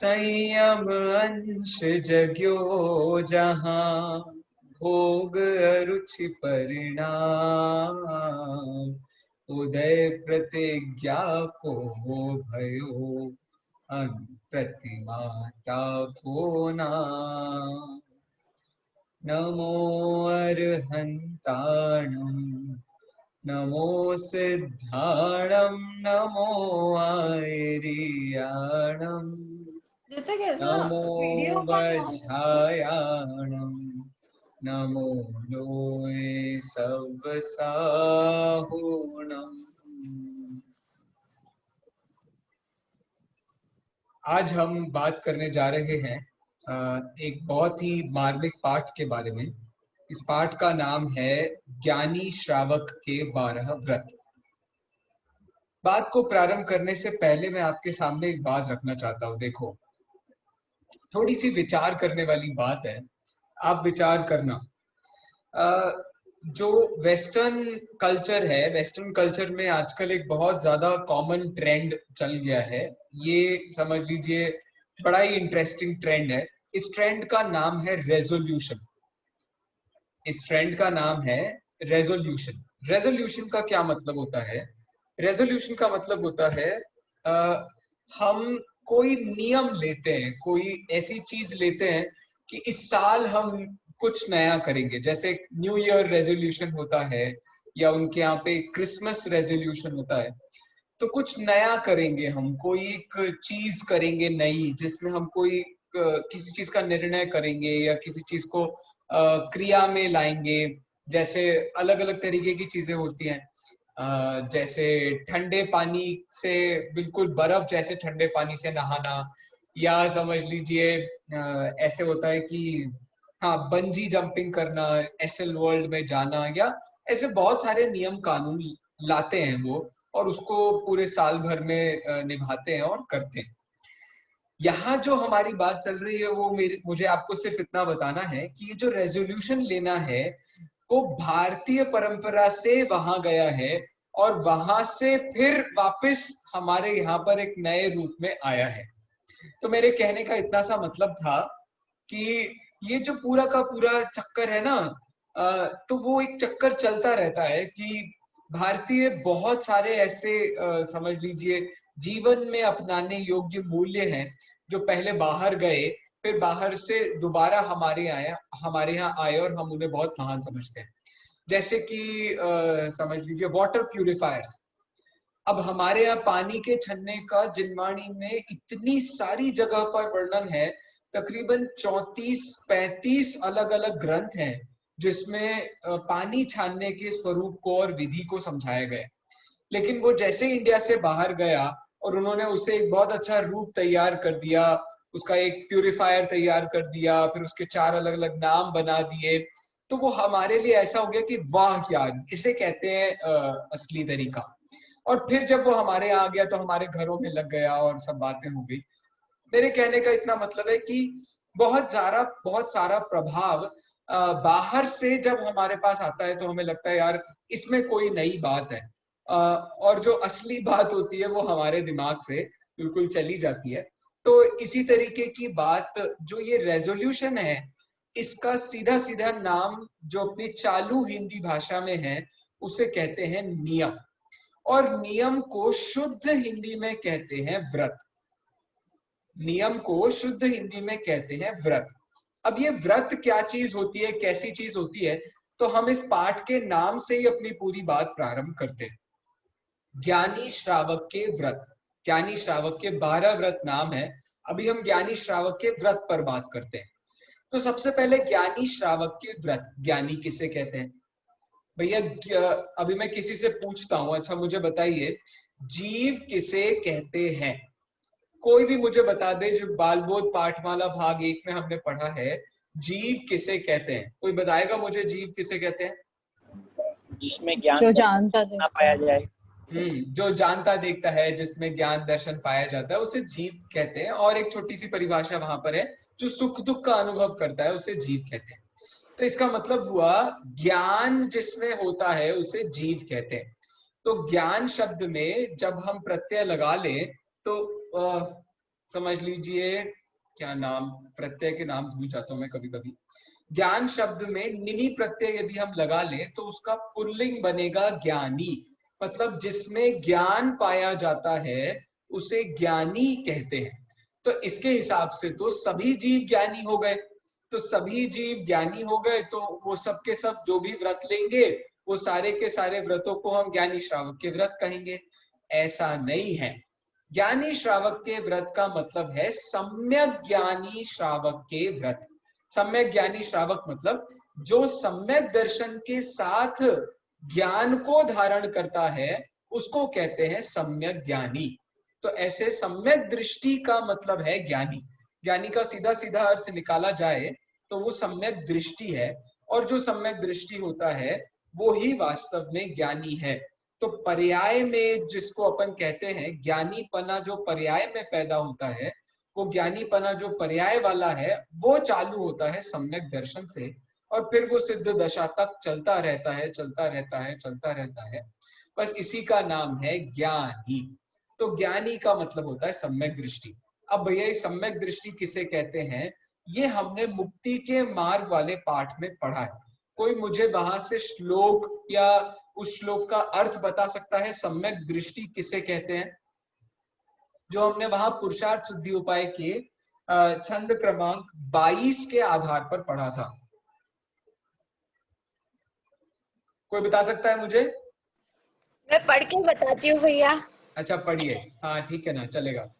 संयम अंश जग्यो जहाँ, भोग अरुचि परिणाम, उदय प्रतिज्ञा को भयो, प्रतिमाता को नाम। नमो अर्हन्ताणं, नमो सिद्धाणं, नमो आयर्याणं, नमो वज्रायाणं, नमो लोये सवसाहुणम्। आज हम बात करने जा रहे हैं एक बहुत ही मार्मिक पाठ के बारे में। इस पाठ का नाम है ज्ञानी श्रावक के 12 व्रत। बात को प्रारंभ करने से पहले मैं आपके सामने एक बात रखना चाहता हूं। देखो, थोड़ी सी विचार करने वाली बात है, आप विचार करना। जो वेस्टर्न कल्चर है, वेस्टर्न कल्चर में आजकल एक बहुत ज्यादा कॉमन ट्रेंड चल गया है। ये समझ लीजिए बड़ा ही इंटरेस्टिंग ट्रेंड है। इस ट्रेंड का नाम है रेजोल्यूशन। इस ट्रेंड का नाम है रेजोल्यूशन। रेजोल्यूशन का क्या मतलब होता है? रेजोल्यूशन का मतलब होता है हम कोई नियम लेते हैं, कोई ऐसी चीज लेते हैं कि इस साल हम कुछ नया करेंगे। जैसे न्यू ईयर रेजोल्यूशन होता है, या उनके यहाँ पे क्रिसमस रेजोल्यूशन होता है। तो कुछ नया करेंगे, हम कोई एक चीज करेंगे नई, जिसमें हम कोई किसी चीज का निर्णय करेंगे या किसी चीज को क्रिया में लाएंगे। जैसे अलग अलग तरीके की चीजें होती हैं, जैसे ठंडे पानी से, बिल्कुल बर्फ जैसे ठंडे पानी से नहाना, या समझ लीजिए ऐसे होता है कि हाँ, बंजी जंपिंग करना, एसएल वर्ल्ड में जाना, या ऐसे बहुत सारे नियम कानून लाते हैं वो, और उसको पूरे साल भर में निभाते हैं और करते हैं। यहाँ जो हमारी बात चल रही है वो मुझे आपको सिर्फ इतना बताना है कि ये जो रेजोल्यूशन लेना है वो भारतीय परंपरा से वहां गया है, और वहां से फिर वापस हमारे यहाँ पर एक नए रूप में आया है। तो मेरे कहने का इतना सा मतलब था कि ये जो पूरा का पूरा चक्कर है ना, तो वो एक चक्कर चलता रहता है कि भारतीय बहुत सारे ऐसे समझ लीजिए जीवन में अपनाने योग्य मूल्य हैं जो पहले बाहर गए, फिर बाहर से दोबारा हमारे यहाँ आए और हम उन्हें बहुत महान समझते हैं। जैसे कि समझ लीजिए वाटर प्यूरिफायर्स। अब हमारे यहाँ पानी के छन्ने का जिनवाणी में इतनी सारी जगह पर वर्णन है, तकरीबन 34-35 अलग अलग ग्रंथ हैं जिसमें पानी छानने के स्वरूप को और विधि को समझाया गया। लेकिन वो जैसे इंडिया से बाहर गया और उन्होंने उसे एक बहुत अच्छा रूप तैयार कर दिया, उसका एक प्यूरिफायर तैयार कर दिया, फिर उसके 4 अलग अलग नाम बना दिए, तो वो हमारे लिए ऐसा हो गया कि वाह यार, इसे कहते हैं असली तरीका। और फिर जब वो हमारे यहाँ आ गया तो हमारे घरों में लग गया और सब बातें हो गई। मेरे कहने का इतना मतलब है कि बहुत सारा प्रभाव बाहर से जब हमारे पास आता है तो हमें लगता है यार इसमें कोई नई बात है, और जो असली बात होती है वो हमारे दिमाग से बिल्कुल चली जाती है। तो इसी तरीके की बात जो ये रेजोल्यूशन है, इसका सीधा सीधा नाम जो अपनी चालू हिंदी भाषा में है उसे कहते हैं नियम, और नियम को शुद्ध हिंदी में कहते हैं व्रत। नियम को शुद्ध हिंदी में कहते हैं व्रत। अब ये व्रत क्या चीज होती है, कैसी चीज होती है, तो हम इस पाठ के नाम से ही अपनी पूरी बात प्रारंभ करते हैं। ज्ञानी श्रावक के व्रत, ज्ञानी श्रावक के 12 व्रत नाम है। अभी हम ज्ञानी श्रावक के व्रत पर बात करते हैं। तो सबसे पहले ज्ञानी श्रावक के व्रत, ज्ञानी किसे कहते हैं भैया? अभी मैं किसी से पूछता हूं, अच्छा मुझे बताइए, जीव किसे कहते हैं? कोई भी मुझे बता दे, जो बालबोध पाठमाला भाग 1 में हमने पढ़ा है, जीव किसे कहते हैं? कोई बताएगा मुझे जीव किसे कहते हैं? जिसमें ज्ञान जो जानता ना पाया जाए। जो जानता देखता है, जिसमें ज्ञान दर्शन पाया जाता है, उसे जीव कहते हैं। और एक छोटी सी परिभाषा वहां पर है, जो सुख दुख का अनुभव करता है उसे जीव कहते हैं। तो इसका मतलब हुआ ज्ञान जिसमें होता है उसे जीव कहते हैं। तो ज्ञान शब्द में जब हम प्रत्यय लगा लें तो समझ लीजिए, क्या नाम, प्रत्यय के नाम भूल जाता हूं मैं कभी कभी। ज्ञान शब्द में निनी प्रत्यय यदि हम लगा लें तो उसका पुल्लिंग बनेगा ज्ञानी, मतलब जिसमें ज्ञान पाया जाता है उसे ज्ञानी कहते हैं। तो इसके हिसाब से तो सभी जीव ज्ञानी हो गए। तो सभी जीव ज्ञानी हो गए तो वो सब के सब जो भी व्रत लेंगे वो सारे के सारे व्रतों को हम ज्ञानी श्रावक के व्रत कहेंगे। ऐसा नहीं है। ज्ञानी श्रावक के व्रत का मतलब है सम्यक ज्ञानी श्रावक के व्रत। सम्यक ज्ञानी श्रावक मतलब जो सम्यक दर्शन के साथ ज्ञान को धारण करता है उसको कहते हैं सम्यक ज्ञानी। तो ऐसे सम्यक दृष्टि का मतलब है ज्ञानी। ज्ञानी का सीधा सीधा अर्थ निकाला जाए तो वो सम्यक दृष्टि है, और जो सम्यक दृष्टि होता है वो ही वास्तव में ज्ञानी है। तो पर्याय में जिसको अपन कहते हैं ज्ञानी पना, जो पर्याय में पैदा होता है, वो ज्ञानी पना जो पर्याय वाला है वो चालू होता है सम्यक दर्शन से, और फिर वो सिद्ध दशा तक चलता रहता है, चलता रहता है, चलता रहता है। बस इसी का नाम है ज्ञानी। तो ज्ञानी का मतलब होता है सम्यक दृष्टि। अब भैया ये सम्यक दृष्टि किसे कहते हैं, ये हमने मुक्ति के मार्ग वाले पाठ में पढ़ा है। कोई मुझे वहां से श्लोक या उस श्लोक का अर्थ बता सकता है सम्यक दृष्टि किसे कहते हैं, जो हमने वहां पुरुषार्थ शुद्धि उपाय के छंद क्रमांक 22 के आधार पर पढ़ा था? कोई बता सकता है मुझे? मैं पढ़ के बताती हूँ भैया। अच्छा पढ़िए, हाँ ठीक है ना, चलेगा।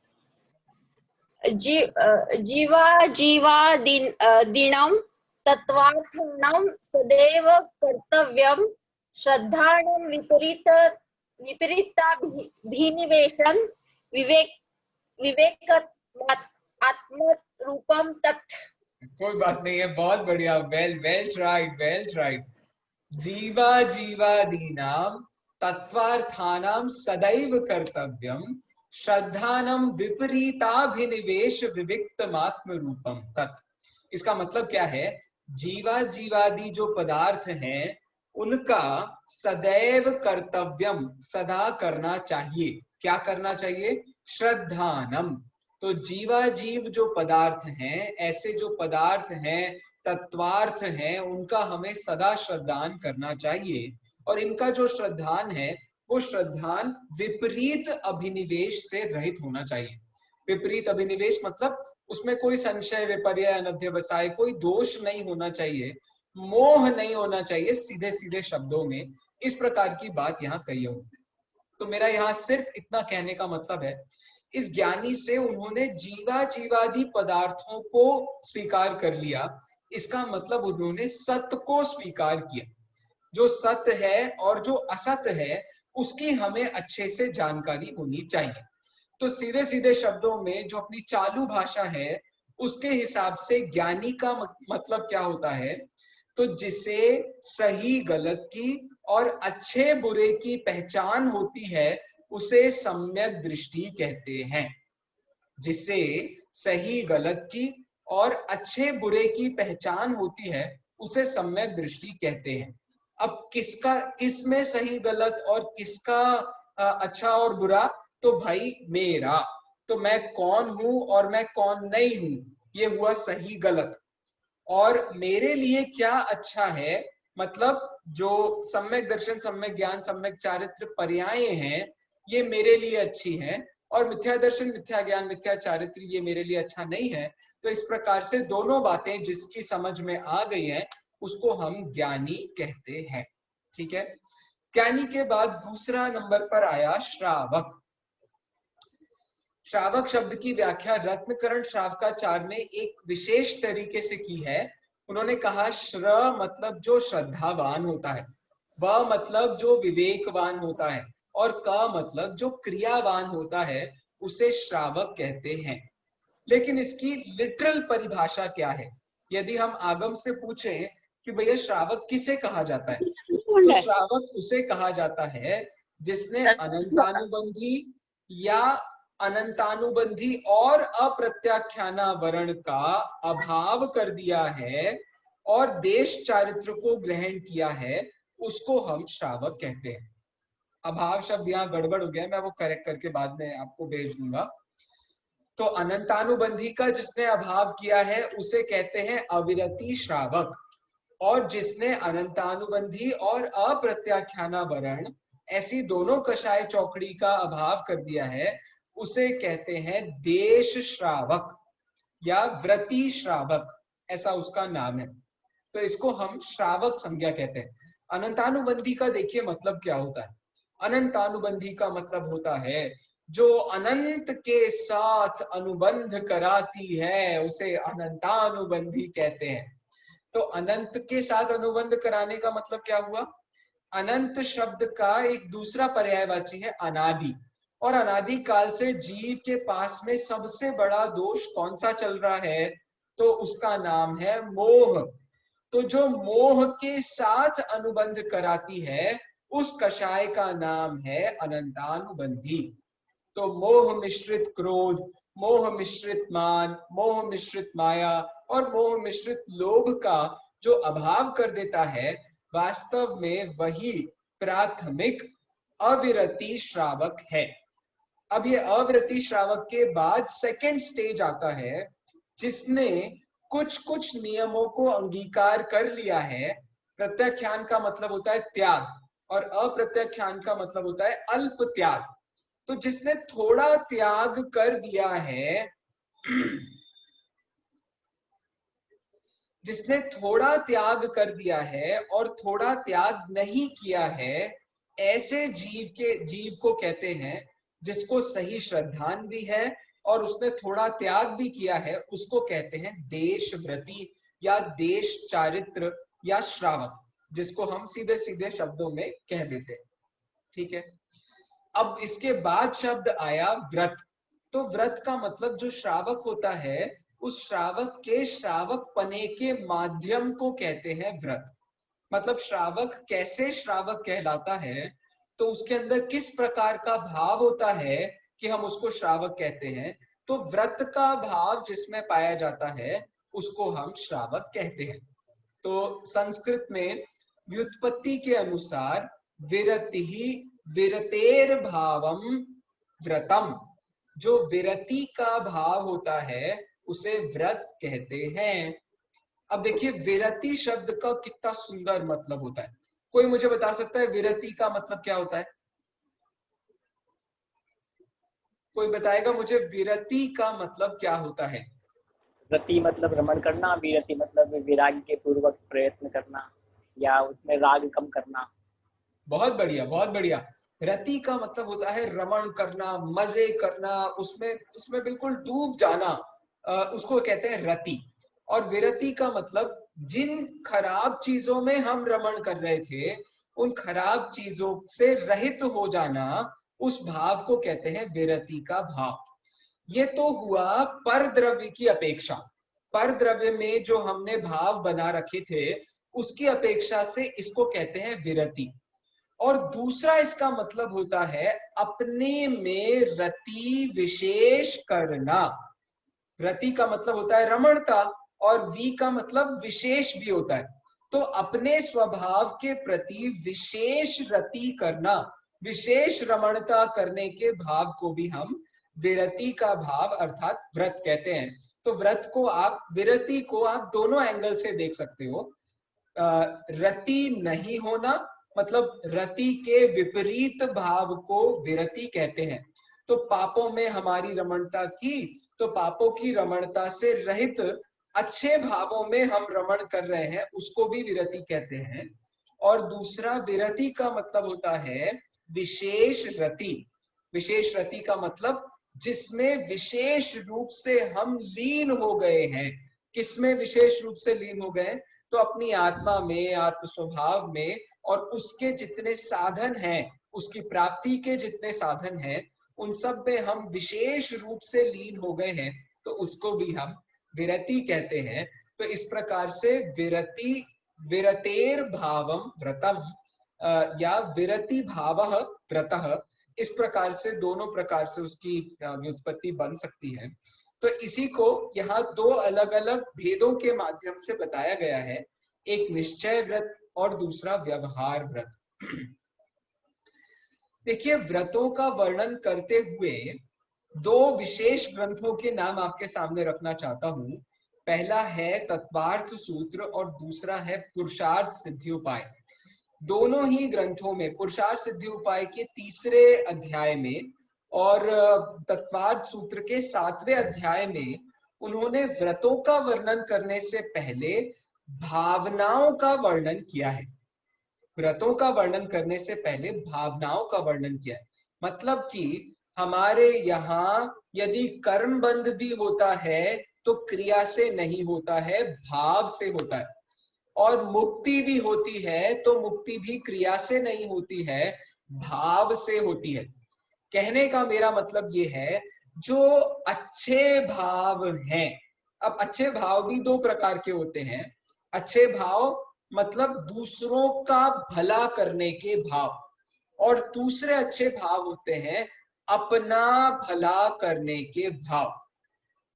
जीवादीनं तत्त्वार्थानं सदैव कर्तव्यं श्रद्धानं विपरीताभिनिवेशं विवेकात्मरूपं तत्। कोई बात नहीं है, बहुत बढ़िया, well well tried, well tried. जीवादीनां तत्वार्थानां सदैव कर्तव्यम श्रद्धानम विपरीताभिनिवेश विविक्तमात्म रूपम तत्। इसका मतलब क्या है, जीवादि जो पदार्थ हैं उनका सदैव कर्तव्यम, सदा करना चाहिए। क्या करना चाहिए? श्रद्धानम। तो जीव जो पदार्थ हैं, ऐसे जो पदार्थ हैं, तत्वार्थ हैं, उनका हमें सदा श्रद्धान करना चाहिए। और इनका जो श्रद्धान है वो श्रद्धान विपरीत अभिनिवेश से रहित होना चाहिए। विपरीत अभिनिवेश मतलब उसमें कोई संशय, विपर्य, अनध्यवसाय, कोई दोष नहीं होना चाहिए, मोह नहीं होना चाहिए। सीधे सीधे शब्दों में इस प्रकार की बात यहाँ कही हो। तो मेरा यहाँ सिर्फ इतना कहने का मतलब है, इस ज्ञानी से उन्होंने जीवादि पदार्थों को स्वीकार कर लिया। इसका मतलब उन्होंने सत्य को स्वीकार किया। जो सत्य है और जो असत्य है उसकी हमें अच्छे से जानकारी होनी चाहिए। तो सीधे सीधे शब्दों में जो अपनी चालू भाषा है उसके हिसाब से ज्ञानी का मतलब क्या होता है, तो जिसे सही गलत की और अच्छे बुरे की पहचान होती है उसे सम्यक दृष्टि कहते हैं। जिसे सही गलत की और अच्छे बुरे की पहचान होती है उसे सम्यक दृष्टि कहते हैं। अब किस में सही गलत और किसका अच्छा और बुरा, तो भाई मेरा, तो मैं कौन हूं और मैं कौन नहीं हूं, ये हुआ सही गलत। और मेरे लिए क्या अच्छा है, मतलब जो सम्यक दर्शन, सम्यक ज्ञान, सम्यक चारित्र पर्याय हैं ये मेरे लिए अच्छी हैं, और मिथ्या दर्शन, मिथ्या ज्ञान, मिथ्या चारित्र ये मेरे लिए अच्छा नहीं है। तो इस प्रकार से दोनों बातें जिसकी समझ में आ गई है उसको हम ज्ञानी कहते हैं। ठीक है। ज्ञानी के बाद दूसरा नंबर पर आया श्रावक। श्रावक शब्द की व्याख्या रत्नकरण श्रावकाचार्य ने एक विशेष तरीके से की है। उन्होंने कहा श्र मतलब जो श्रद्धावान होता है, व मतलब जो विवेकवान होता है, और क मतलब जो क्रियावान होता है, उसे श्रावक कहते हैं। लेकिन इसकी लिटरल परिभाषा क्या है? यदि हम आगम से पूछें कि भैया श्रावक किसे कहा जाता है, तो श्रावक उसे कहा जाता है जिसने अनंतानुबंधी या अनंतानुबंधी और अप्रत्याख्यानावरण का अभाव कर दिया है और देश चारित्र को ग्रहण किया है, उसको हम श्रावक कहते हैं। अभाव शब्द यहाँ गड़बड़ हो गया, मैं वो करेक्ट करके बाद में आपको भेज दूंगा। तो अनंतानुबंधी का जिसने अभाव किया है उसे कहते हैं अविरति श्रावक, और जिसने अनंतानुबंधी और अप्रत्याख्यानावरण ऐसी दोनों कषाय चौकड़ी का अभाव कर दिया है उसे कहते हैं देश श्रावक या व्रति श्रावक, ऐसा उसका नाम है। तो इसको हम श्रावक संज्ञा कहते हैं। अनंतानुबंधी का देखिए मतलब क्या होता है। अनंतानुबंधी का मतलब होता है जो अनंत के साथ अनुबंध कराती है उसे अनंतानुबंधी कहते हैं। तो अनंत के साथ अनुबंध कराने का मतलब क्या हुआ? अनंत शब्द का एक दूसरा पर्यायवाची है अनादि, और अनादि काल से जीव के पास में सबसे बड़ा दोष कौन सा चल रहा है? तो उसका नाम है मोह। तो जो मोह के साथ अनुबंध कराती है उस कषाय का नाम है अनंतानुबंधी। तो मोह मिश्रित क्रोध, मोह मिश्रित मान, मोह मिश्रित माया और मोह मिश्रित लोभ का जो अभाव कर देता है वास्तव में वही प्राथमिक अविरति श्रावक है। अब ये अविरति श्रावक के बाद सेकंड स्टेज आता है जिसने कुछ कुछ नियमों को अंगीकार कर लिया है। प्रत्याख्यान का मतलब होता है त्याग और अप्रत्याख्यान का मतलब होता है अल्प त्याग। तो जिसने थोड़ा त्याग कर दिया है जिसने थोड़ा त्याग कर दिया है और थोड़ा त्याग नहीं किया है, ऐसे जीव को कहते हैं, जिसको सही श्रद्धान भी है और उसने थोड़ा त्याग भी किया है, उसको कहते हैं देशव्रती या देश चारित्र या श्रावक, जिसको हम सीधे सीधे शब्दों में कह देते हैं। ठीक है। अब इसके बाद शब्द आया व्रत। तो व्रत का मतलब जो श्रावक होता है उस श्रावक के श्रावक पने के माध्यम को कहते हैं व्रत। मतलब श्रावक कैसे श्रावक कहलाता है, तो उसके अंदर किस प्रकार का भाव होता है कि हम उसको श्रावक कहते हैं। तो व्रत का भाव जिसमें पाया जाता है उसको हम श्रावक कहते हैं। तो संस्कृत में व्युत्पत्ति के अनुसार विरति विरतेर भावम व्रतम, जो विरति का भाव होता है उसे व्रत कहते हैं। अब देखिए विरति शब्द का कितना सुंदर मतलब होता है। कोई मुझे बता सकता है विरति का मतलब क्या होता है? कोई बताएगा मुझे विरति का मतलब क्या होता है? रति मतलब रमण करना, विरति मतलब विराग के पूर्वक प्रयत्न करना या उसमें राग कम करना। बहुत बढ़िया, बहुत बढ़िया। रति का मतलब होता है रमण करना, मजे करना, उसमें उसमें बिल्कुल डूब जाना, उसको कहते हैं रति। और विरति का मतलब जिन खराब चीजों में हम रमण कर रहे थे उन खराब चीजों से रहित हो जाना, उस भाव को कहते हैं विरति का भाव। ये तो हुआ पर द्रव्य की अपेक्षा। पर द्रव्य में जो हमने भाव बना रखे थे उसकी अपेक्षा से इसको कहते हैं विरति। और दूसरा इसका मतलब होता है अपने में रति विशेष करना। रति का मतलब होता है रमणता और वी का मतलब विशेष भी होता है। तो अपने स्वभाव के प्रति विशेष रति करना, विशेष रमणता करने के भाव को भी हम विरति का भाव अर्थात व्रत कहते हैं। तो व्रत को आप, विरति को आप दोनों एंगल से देख सकते हो। रति नहीं होना मतलब रति के विपरीत भाव को विरति कहते हैं। तो पापों में हमारी रमणता थी, तो पापों की रमणता से रहित अच्छे भावों में हम रमण कर रहे हैं, उसको भी विरति कहते हैं। और दूसरा विरति का मतलब होता है विशेष रति। विशेष रति का मतलब जिसमें विशेष रूप से हम लीन हो गए हैं। किसमें विशेष रूप से लीन हो गए? तो अपनी आत्मा में, आत्म स्वभाव में, और उसके जितने साधन हैं, उसकी प्राप्ति के जितने साधन हैं, उन सब में हम विशेष रूप से लीन हो गए हैं, तो उसको भी हम विरति कहते हैं। तो इस प्रकार से विरति विरतेर भावम व्रतम या विरति भावः व्रतः, इस प्रकार से दोनों प्रकार से उसकी व्युत्पत्ति बन सकती है। तो इसी को यहाँ दो अलग अलग भेदों के माध्यम से बताया गया है, एक निश्चय व्रत और दूसरा व्यवहार व्रत। देखिए व्रतों का वर्णन करते हुए दो विशेष ग्रंथों के नाम आपके सामने रखना चाहता हूं। पहला है तत्वार्थ सूत्र और दूसरा है पुरुषार्थ सिद्धि उपाय। दोनों ही ग्रंथों में पुरुषार्थ सिद्धि उपाय के 3रे अध्याय में और तत्वार्थ सूत्र के 7वें अध्याय में उन्होंने व्रतों का वर्णन करने से पहले भावनाओं का वर्णन किया है। व्रतों का वर्णन करने से पहले भावनाओं का वर्णन किया है। मतलब कि हमारे यहाँ यदि कर्म बंध भी होता है तो क्रिया से नहीं होता है, भाव से होता है। और मुक्ति भी होती है तो मुक्ति भी क्रिया से नहीं होती है, भाव से होती है। कहने का मेरा मतलब ये है, जो अच्छे भाव हैं, अब अच्छे भाव भी 2 प्रकार के होते हैं। अच्छे भाव मतलब दूसरों का भला करने के भाव, और दूसरे अच्छे भाव होते हैं अपना भला करने के भाव।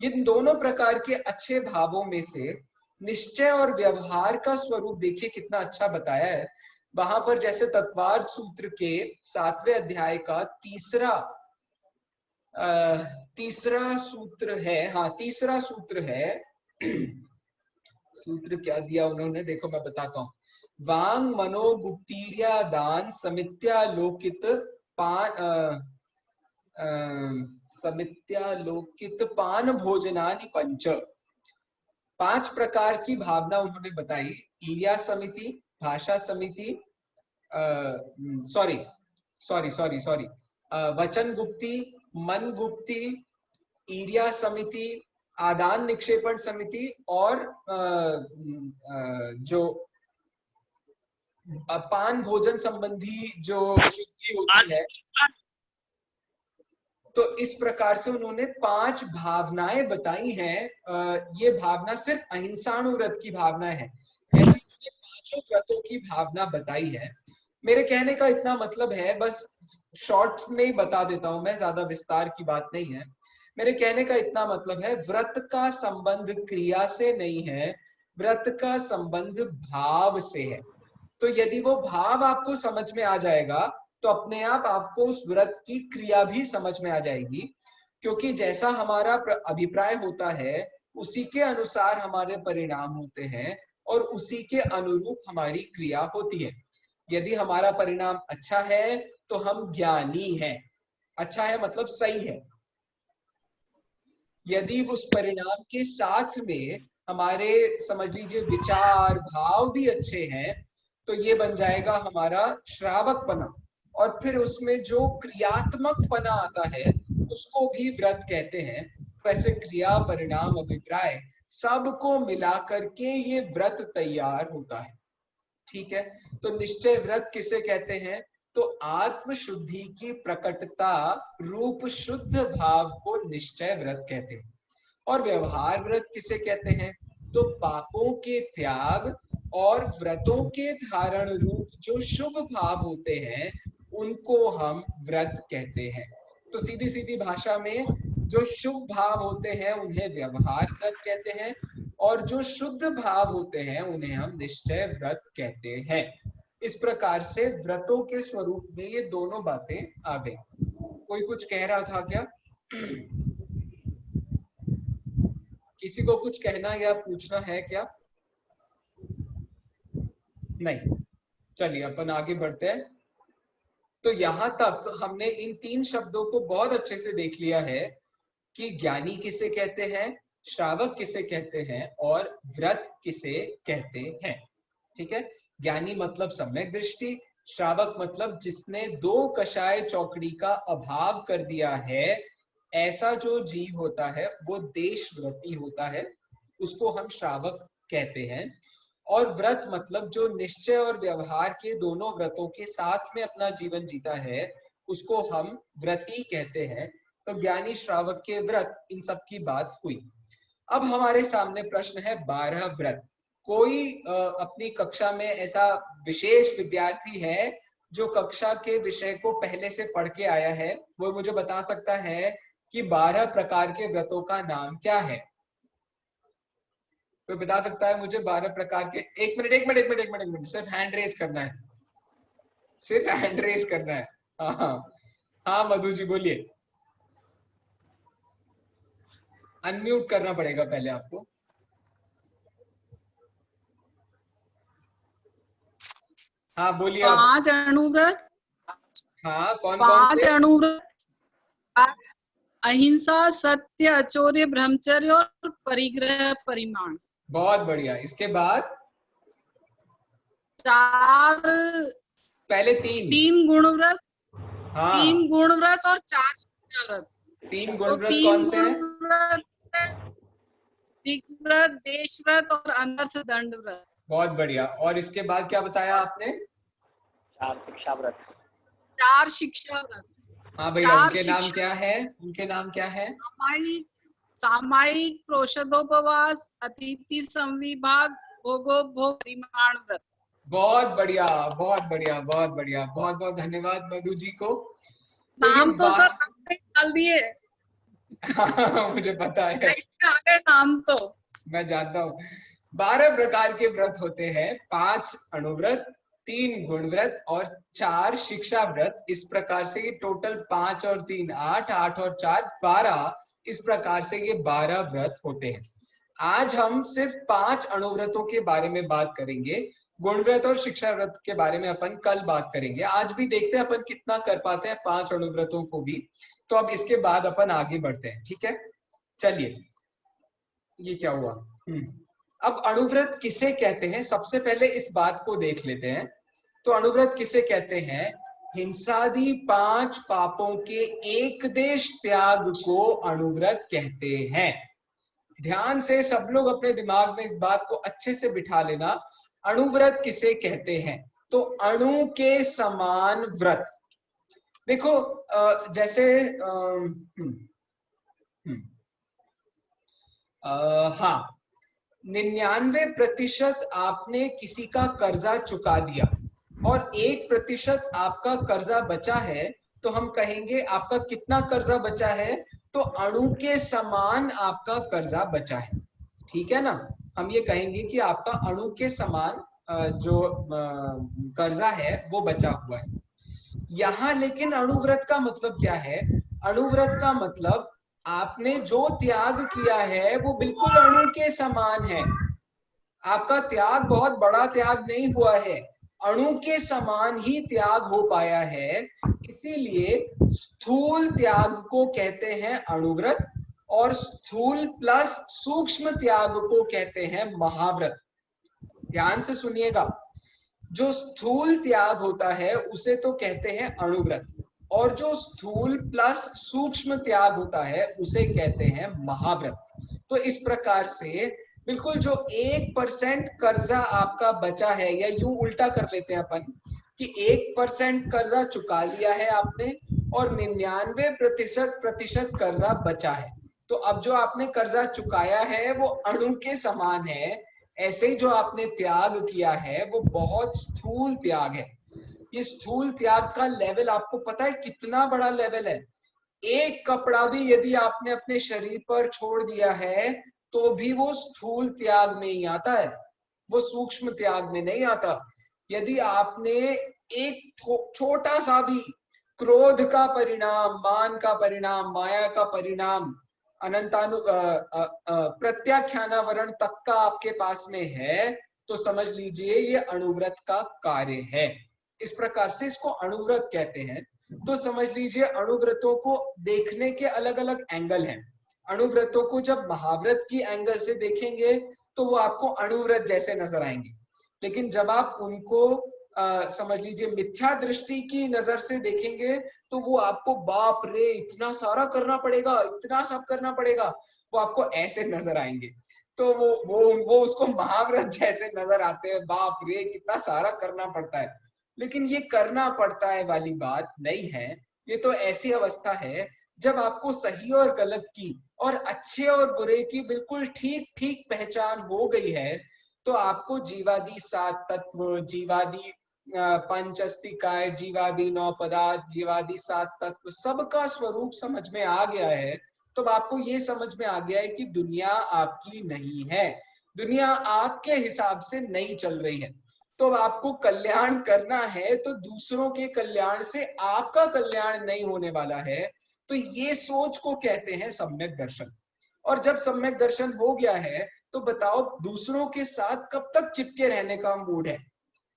इन दोनों प्रकार के अच्छे भावों में से निश्चय और व्यवहार का स्वरूप देखिए कितना अच्छा बताया है वहां पर। जैसे तत्वार्थ सूत्र के 7वें अध्याय का तीसरा सूत्र है, हाँ तीसरा सूत्र है। सूत्र क्या दिया उन्होंने, देखो मैं बताता हूँ। वांग मनोगुप्तीर्या दान समित्यालोकित समित्यालोकित पान भोजनानि पंच। 5 प्रकार की भावना उन्होंने बताई। ईर्या समिति, भाषा समिति, सॉरी वचन गुप्ती, मन गुप्ती, ईर्या समिति, आदान निक्षेपण समिति और जो पान भोजन संबंधी जो शुद्धि होती है। तो इस प्रकार से उन्होंने 5 भावनाएं बताई हैं। ये भावना सिर्फ अहिंसाणुव्रत की भावना है, ऐसे उन्होंने 5 व्रतों की भावना बताई है। मेरे कहने का इतना मतलब है, बस शॉर्ट में ही बता देता हूं मैं, ज्यादा विस्तार की बात नहीं है। मेरे कहने का इतना मतलब है, व्रत का संबंध क्रिया से नहीं है, व्रत का संबंध भाव से है। तो यदि वो भाव आपको समझ में आ जाएगा तो अपने आप आपको उस व्रत की क्रिया भी समझ में आ जाएगी। क्योंकि जैसा हमारा अभिप्राय होता है उसी के अनुसार हमारे परिणाम होते हैं और उसी के अनुरूप हमारी क्रिया होती है। यदि हमारा परिणाम अच्छा है तो हम ज्ञानी हैं। अच्छा है मतलब सही है। यदि उस परिणाम के साथ में हमारे समझ लीजिए विचार भाव भी अच्छे हैं तो ये बन जाएगा हमारा श्रावकपना। और फिर उसमें जो क्रियात्मकपना आता है उसको भी व्रत कहते हैं। वैसे क्रिया परिणाम अभिप्राय सबको मिलाकर के ये व्रत तैयार होता है। ठीक है, तो निश्चय व्रत किसे कहते हैं, तो आत्म शुद्धि की प्रकटता रूप शुद्ध भाव को निश्चय व्रत कहते हैं। और व्यवहार व्रत किसे कहते हैं, तो पापों के त्याग और व्रतों के धारण रूप जो शुभ भाव होते हैं उनको हम व्रत कहते हैं। तो सीधी सीधी भाषा में जो शुभ भाव होते हैं उन्हें व्यवहार व्रत कहते हैं और जो शुद्ध भाव होते हैं उन्हें हम निश्चय व्रत कहते हैं। इस प्रकार से व्रतों के स्वरूप में ये दोनों बातें आ गई। कोई कुछ कह रहा था क्या? किसी को कुछ कहना या पूछना है क्या? नहीं, चलिए अपन आगे बढ़ते हैं। तो यहां तक हमने इन 3 शब्दों को बहुत अच्छे से देख लिया है कि ज्ञानी किसे कहते हैं, श्रावक किसे कहते हैं और व्रत किसे कहते हैं। ठीक है, ज्ञानी मतलब सम्यक दृष्टि, श्रावक मतलब जिसने 2 कषाय चौकड़ी का अभाव कर दिया है, ऐसा जो जीव होता है वो देशव्रती होता है, उसको हम श्रावक कहते हैं। और व्रत मतलब जो निश्चय और व्यवहार के दोनों व्रतों के साथ में अपना जीवन जीता है उसको हम व्रती कहते हैं। तो ज्ञानी श्रावक के व्रत, इन सब की बात हुई। अब हमारे सामने प्रश्न है 12 व्रत। कोई अपनी कक्षा में ऐसा विशेष विद्यार्थी है जो कक्षा के विषय को पहले से पढ़ के आया है, वो मुझे बता सकता है कि 12 प्रकार के व्रतों का नाम क्या है? कोई बता सकता है मुझे 12 प्रकार के? एक मिनट, सिर्फ हैंड रेज करना है, सिर्फ हैंड रेज करना है। हाँ हाँ हाँ, मधु जी बोलिए। अनम्यूट करना पड़ेगा पहले आपको। हाँ बोलिए अब। 5 अणुव्रत, हाँ कौन कौन 5 से? अणुव्रत, अहिंसा, सत्य, अचौर्य, ब्रह्मचर्य और परिग्रह परिमाण। बहुत बढ़िया। इसके बाद 4, पहले 3। 3 गुणव्रत, हाँ 3 गुणव्रत और 4 शिक्षाव्रत। 3 तो गुणव्रत 3 कौन से हैं? गुणव्रत, दिग्व्रत, देशव्रत और अनर्थ दंड व्रत। बहुत बढ़िया। और इसके बाद क्या बताया आपने? 4 शिक्षा व्रत। 4 शिक्षाव्रत। हाँ भैया, 4 उनके नाम शिक्षा, क्या है? उनके नाम क्या है? सामायिक प्रोषदोपवास, अतिथि संविभाग, भोगोपभोग परिमाण व्रत। बहुत बढ़िया, बहुत बढ़िया, बहुत बढ़िया। बहुत बहुत धन्यवाद मधु जी को। तो ये नाम तो सर बात आपने डाल दिए, मुझे पता है, आ गए नाम तो। मैं जानता हूँ। 12 प्रकार के व्रत होते हैं। 5 अणुव्रत, 3 गुण व्रत और 4 शिक्षा व्रत। इस प्रकार से ये टोटल 5 और 3 8, 8 और 4 12। इस प्रकार से ये 12 व्रत होते हैं। आज हम सिर्फ 5 अणुव्रतों के बारे में बात करेंगे। गुण व्रत और शिक्षा व्रत के बारे में अपन कल बात करेंगे। आज भी देखते हैं अपन कितना कर पाते हैं 5 अणुव्रतों को भी। तो अब इसके बाद अपन आगे बढ़ते हैं, ठीक है? चलिए, ये क्या हुआ? अब अणुव्रत किसे कहते हैं, सबसे पहले इस बात को देख लेते हैं। तो अणुव्रत किसे कहते हैं? हिंसादि 5 पापों के एक देश त्याग को अणुव्रत कहते हैं। ध्यान से सब लोग अपने दिमाग में इस बात को अच्छे से बिठा लेना। अणुव्रत किसे कहते हैं? तो अणु के समान व्रत। देखो जैसे हाँ, 99% आपने किसी का कर्जा चुका दिया और 1% आपका कर्जा बचा है, तो हम कहेंगे आपका कितना कर्जा बचा है? तो अणु के समान आपका कर्जा बचा है, ठीक है ना? हम ये कहेंगे कि आपका अणु के समान जो कर्जा है वो बचा हुआ है। यहाँ लेकिन अणुव्रत का मतलब क्या है? अणुव्रत का मतलब आपने जो त्याग किया है वो बिल्कुल अणु के समान है। आपका त्याग बहुत बड़ा त्याग नहीं हुआ है, अणु के समान ही त्याग हो पाया है। इसीलिए स्थूल त्याग को कहते हैं अणुव्रत और स्थूल प्लस सूक्ष्म त्याग को कहते हैं महाव्रत। ध्यान से सुनिएगा, जो स्थूल त्याग होता है उसे तो कहते हैं अणुव्रत और जो स्थूल प्लस सूक्ष्म त्याग होता है उसे कहते हैं महाव्रत। तो इस प्रकार से बिल्कुल जो 1% कर्जा आपका बचा है, या यूं उल्टा कर लेते हैं अपन कि 1% कर्जा चुका लिया है आपने और 99% कर्जा बचा है। तो अब जो आपने कर्जा चुकाया है वो अणु के समान है। ऐसे ही जो आपने त्याग किया है वो बहुत स्थूल त्याग है। ये स्थूल त्याग का लेवल आपको पता है कितना बड़ा लेवल है? एक कपड़ा भी यदि आपने अपने शरीर पर छोड़ दिया है तो भी वो स्थूल त्याग में ही आता है, वो सूक्ष्म त्याग में नहीं आता। यदि आपने एक छोटा सा भी क्रोध का परिणाम, मान का परिणाम, माया का परिणाम, अनंतानु प्रत्याख्यानावरण तक का आपके पास में है तो समझ लीजिए ये अणुव्रत का कार्य है। इस प्रकार से इसको अणुव्रत कहते हैं। तो समझ लीजिए अणुव्रतों को देखने के अलग अलग एंगल हैं। अणुव्रतों को जब महाव्रत की एंगल से देखेंगे तो वो आपको अणुव्रत जैसे नजर आएंगे, लेकिन जब आप उनको समझ लीजिए मिथ्या दृष्टि की नजर से देखेंगे तो वो आपको बाप रे इतना सारा करना पड़ेगा, इतना सब करना पड़ेगा, वो आपको ऐसे नजर आएंगे। तो वो उसको महाव्रत जैसे नजर आते हैं, बाप रे कितना सारा करना पड़ता है। लेकिन ये करना पड़ता है वाली बात नहीं है। ये तो ऐसी अवस्था है जब आपको सही और गलत की और अच्छे और बुरे की बिल्कुल ठीक ठीक पहचान हो गई है। तो आपको जीवादि 7 तत्व, जीवादि पंच अस्तिकाय, जीवादि 9 पदार्थ, जीवादि 7 तत्व, सबका स्वरूप समझ में आ गया है। तो आपको ये समझ में आ गया है कि दुनिया आपकी नहीं है, दुनिया आपके हिसाब से नहीं चल रही है। तो आपको कल्याण करना है तो दूसरों के कल्याण से आपका कल्याण नहीं होने वाला है। तो ये सोच को कहते हैं सम्यक दर्शन। और जब सम्यक दर्शन हो गया है तो बताओ दूसरों के साथ कब तक चिपके रहने का मूड है?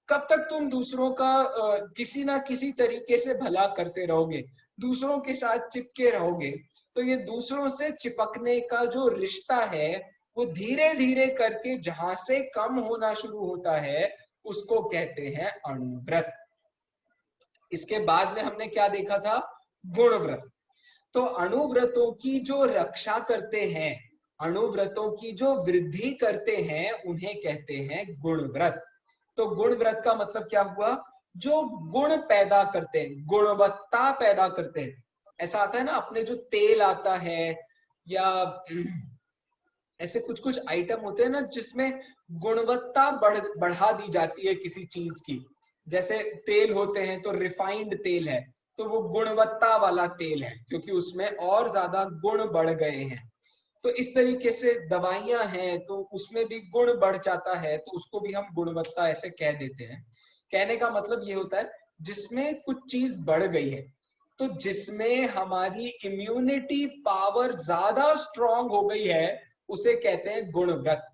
कब तक तुम दूसरों का किसी ना किसी तरीके से भला करते रहोगे, दूसरों के साथ चिपके रहोगे? तो ये दूसरों से चिपकने का जो रिश्ता है वो धीरे धीरे करके जहां से कम होना शुरू होता है उसको कहते हैं अणुव्रत। इसके बाद में हमने क्या देखा था? गुणव्रत। तो अणुव्रतों की जो रक्षा करते हैं, अणुव्रतों की जो वृद्धि करते हैं उन्हें कहते हैं गुणव्रत। तो गुणव्रत का मतलब क्या हुआ? जो गुण पैदा करते हैं, गुणवत्ता पैदा करते हैं। ऐसा आता है ना, अपने जो तेल आता है या ऐसे कुछ कुछ आइटम होते हैं ना जिसमें गुणवत्ता बढ़ा दी जाती है किसी चीज की। जैसे तेल होते हैं तो रिफाइंड तेल है तो वो गुणवत्ता वाला तेल है क्योंकि उसमें और ज्यादा गुण बढ़ गए हैं। तो इस तरीके से दवाइयां हैं तो उसमें भी गुण बढ़ जाता है तो उसको भी हम गुणवत्ता ऐसे कह देते हैं। कहने का मतलब ये होता है जिसमें कुछ चीज बढ़ गई है, तो जिसमें हमारी इम्यूनिटी पावर ज्यादा स्ट्रांग हो गई है उसे कहते हैं गुणव्रत।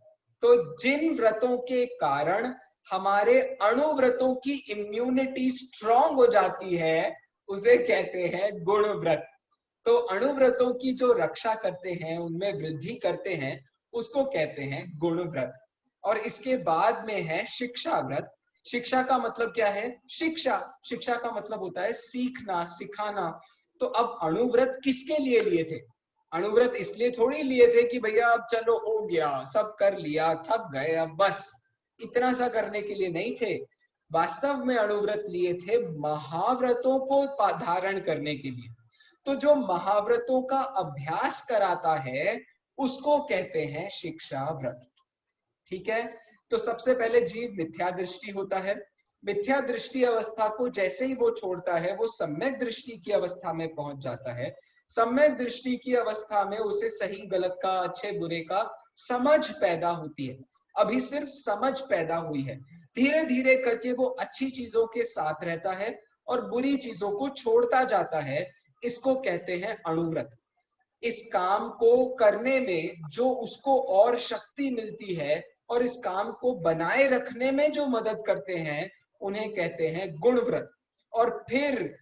तो जिन व्रतों के कारण हमारे अणुव्रतों की इम्यूनिटी स्ट्रांग हो जाती है उसे कहते हैं गुणव्रत। तो अणुव्रतों की जो रक्षा करते हैं, उनमें वृद्धि करते हैं, उसको कहते हैं गुणव्रत। और इसके बाद में है शिक्षा व्रत। शिक्षा का मतलब क्या है? शिक्षा, शिक्षा का मतलब होता है सीखना, सिखाना। तो अब अणुव्रत किसके लिए लिए थे? अणुव्रत इसलिए थोड़ी लिए थे कि भैया अब चलो हो गया, सब कर लिया, थक गए, अब बस इतना सा करने के लिए नहीं थे। वास्तव में अणुव्रत लिए थे महाव्रतों को धारण करने के लिए। तो जो महाव्रतों का अभ्यास कराता है उसको कहते हैं शिक्षा व्रत। ठीक है? तो सबसे पहले जीव मिथ्या दृष्टि होता है। मिथ्या दृष्टि अवस्था को जैसे ही वो छोड़ता है वो सम्यक दृष्टि की अवस्था में पहुंच जाता है। सम्यक दृष्टि की अवस्था में उसे सही गलत का, अच्छे बुरे का समझ पैदा होती है। अभी सिर्फ समझ पैदा हुई है, धीरे धीरे करके वो अच्छी चीजों के साथ रहता है और बुरी चीजों को छोड़ता जाता है। इसको कहते हैं अणुव्रत। इस काम को करने में जो उसको और शक्ति मिलती है और इस काम को बनाए रखने में जो मदद करते हैं उन्हें कहते हैं गुणव्रत। और फिर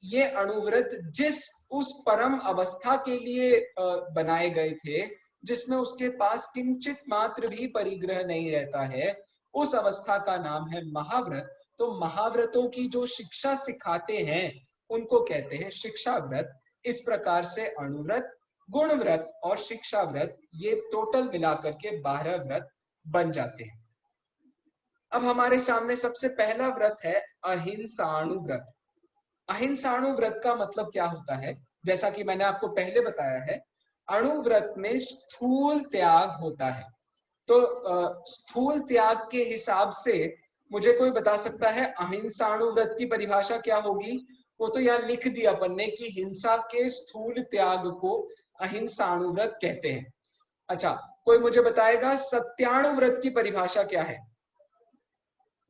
ये अणुव्रत जिस उस परम अवस्था के लिए बनाए गए थे जिसमें उसके पास किंचित मात्र भी परिग्रह नहीं रहता है, उस अवस्था का नाम है महाव्रत। तो महाव्रतों की जो शिक्षा सिखाते हैं उनको कहते हैं शिक्षा व्रत। इस प्रकार से अणुव्रत, गुणव्रत और शिक्षा व्रत ये टोटल मिलाकर के 12 व्रत बन जाते हैं। अब हमारे सामने सबसे पहला व्रत है अहिंसाणु व्रत। अहिंसाणु व्रत का मतलब क्या होता है? जैसा कि मैंने आपको पहले बताया है, अणुव्रत में स्थूल त्याग होता है। तो स्थूल त्याग के हिसाब से मुझे कोई बता सकता है अहिंसाणु व्रत की परिभाषा क्या होगी? वो तो यहाँ लिख दिया अपन ने कि हिंसा के स्थूल त्याग को अहिंसाणु व्रत कहते हैं। अच्छा, कोई मुझे बताएगा सत्याणु व्रत की परिभाषा क्या है?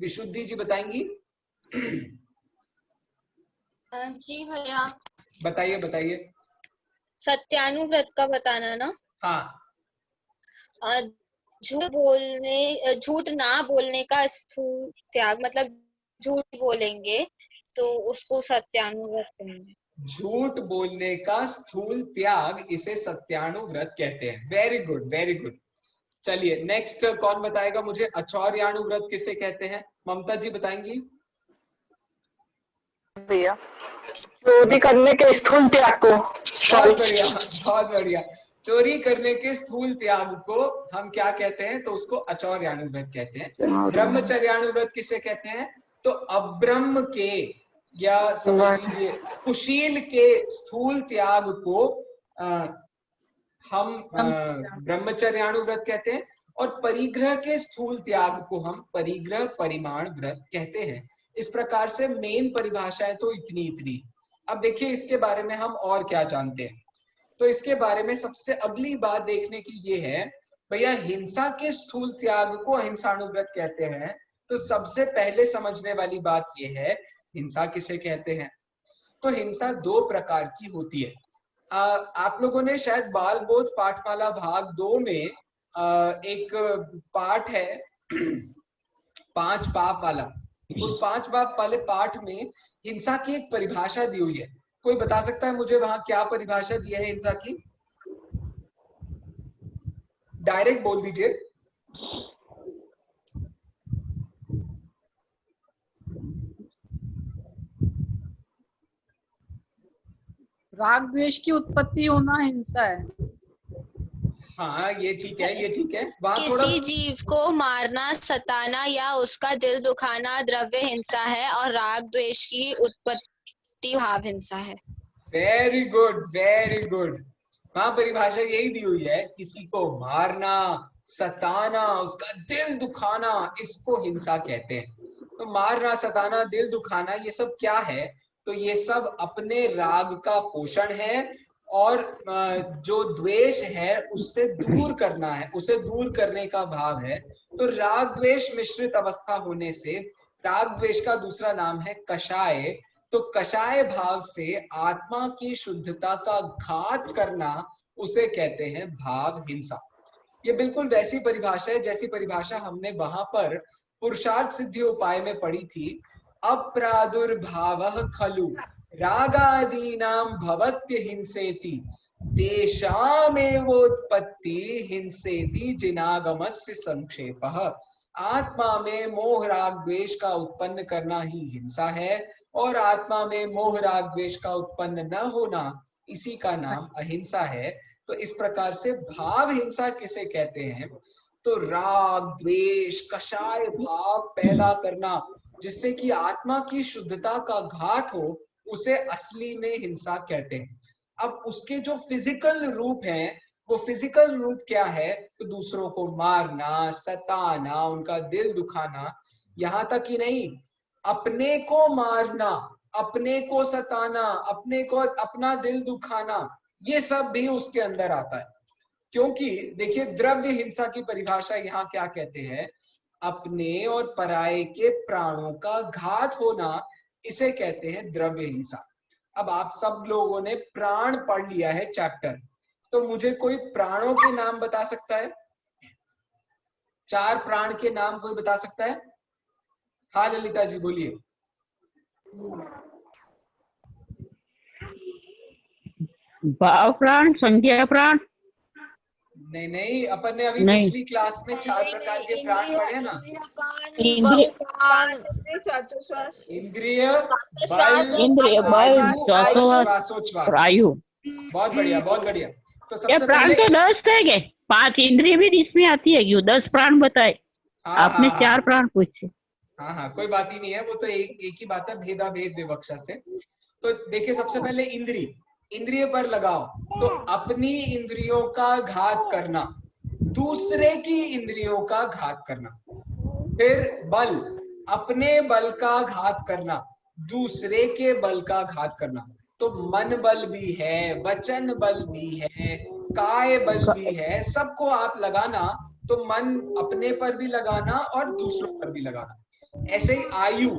विशुद्धि जी बताएंगी? जी भैया, बताइए बताइए। सत्यानुव्रत का बताना ना? हाँ, झूठ ना बोलने का स्थूल त्याग, मतलब झूठ बोलेंगे तो उसको सत्यानुव्रत कहेंगे। झूठ बोलने का स्थूल त्याग इसे सत्यानुव्रत कहते हैं। Very good, very good. चलिए नेक्स्ट कौन बताएगा मुझे? अचौर्यानुव्रत किसे कहते हैं? ममता जी बताएंगी? भैया, चोरी करने के स्थूल त्याग को। बहुत बढ़िया, बहुत बढ़िया। चोरी करने के स्थूल त्याग को हम क्या कहते हैं? तो उसको अचौर्यानुव्रत कहते हैं। ब्रह्मचर्यानुव्रत किसे कहते हैं? तो अब्रह्म के या समझ लीजिए कुशील के स्थूल त्याग को हम ब्रह्मचर्यानुव्रत कहते हैं। और परिग्रह के स्थूल त्याग को हम परिग्रह परिमाण व्रत कहते हैं। इस प्रकार से मेन परिभाषाएं तो इतनी। अब देखिए इसके बारे में हम और क्या जानते हैं। तो इसके बारे में सबसे अगली बात देखने की ये है, भैया हिंसा के स्थूल त्याग को अहिंसानुव्रत कहते हैं। तो सबसे पहले समझने वाली बात ये है हिंसा किसे कहते हैं? तो हिंसा दो प्रकार की होती है। आप लोगों ने शायद बाल बोध पाठमाला भाग 2 में एक पाठ है 5 पाप वाला। उस 5 पाप वाले पाठ में हिंसा की एक परिभाषा दी हुई है। कोई बता सकता है मुझे वहां क्या परिभाषा दी है हिंसा की? डायरेक्ट बोल दीजिए। राग द्वेष की उत्पत्ति होना हिंसा है। हाँ ये ठीक है, ये ठीक है। वहां थोड़ा किसी जीव को मारना, सताना या उसका दिल दुखाना द्रव्य हिंसा है, और राग द्वेष की उत्पत्ति भाव हिंसा है। Very good, very good. वहां परिभाषा यही दी हुई है, किसी को मारना, सताना, उसका दिल दुखाना, इसको हिंसा कहते हैं। तो मारना, सताना, दिल दुखाना, ये सब क्या है? तो ये सब अपने राग का पोषण है, और जो द्वेष है उससे दूर करना है, उसे दूर करने का भाव है। तो राग द्वेष मिश्रित अवस्था होने से राग द्वेष का दूसरा नाम है कषाय। तो कषाय भाव से आत्मा की शुद्धता का घात करना, उसे कहते हैं भाव हिंसा। ये बिल्कुल वैसी परिभाषा है जैसी परिभाषा हमने वहां पर पुरुषार्थ सिद्धि उपाय में पढ़ी थी। अप्रादुर्भावः खलु रागादीनां भवत्य हिंसेति तेषामेवोत्पत्ति हिंसेति जिनागमस्य संक्षेपः। आत्मा में मोह राग द्वेष का उत्पन्न करना ही हिंसा है, और आत्मा में मोह राग द्वेष का उत्पन्न न होना, इसी का नाम अहिंसा है। तो इस प्रकार से भाव हिंसा किसे कहते हैं? तो राग द्वेष कषाय भाव पैदा करना जिससे कि आत्मा की शुद्धता का घात हो, उसे असली में हिंसा कहते हैं। अब उसके जो फिजिकल रूप हैं, वो फिजिकल रूप क्या है? तो दूसरों को मारना, सताना, उनका दिल दुखाना। यहाँ तक ही नहीं, अपने को मारना, अपने को सताना, अपने को अपना दिल दुखाना, ये सब भी उसके अंदर आता है। क्योंकि देखिए द्रव्य हिंसा की परिभाषा यहाँ क्या कहते हैं? अपने और पराये के प्राणों का घात होना, इसे कहते हैं द्रव्य हिंसा। अब आप सब लोगों ने प्राण पढ़ लिया है चैप्टर, तो मुझे कोई प्राणों के नाम बता सकता है? 4 प्राण के नाम कोई बता सकता है? हाँ ललिता जी बोलिए। भाव प्राण, संज्ञा प्राण। नहीं नहीं, अपन ने अभी पिछली क्लास में 4 प्रकार के प्राण पढ़े ना। इंद्रिय, इंद्रिय, इंद्रिय, बल, श्वासोच्छ्वास। वायु। बहुत बढ़िया, बहुत बढ़िया। तो क्या सबसे प्राण पहले तो 10 थे क्या? 5 इंद्रिय भी इसमें आती है क्यों? 10 प्राण बताए आपने, 4 प्राण पूछे। हाँ हाँ कोई बात ही नहीं है, वो तो एक ही बात है, भेदा भेद विवक्षा से। तो देखिए सबसे पहले इंद्रिय पर लगाओ, तो अपनी इंद्रियों का घात करना, दूसरे की इंद्रियों का घात करना। फिर बल, अपने बल का घात करना, दूसरे के बल का घात करना। तो मन बल भी है, वचन बल भी है, काय बल भी है, सबको आप लगाना। तो मन अपने पर भी लगाना और दूसरों पर भी लगाना। ऐसे ही आयु,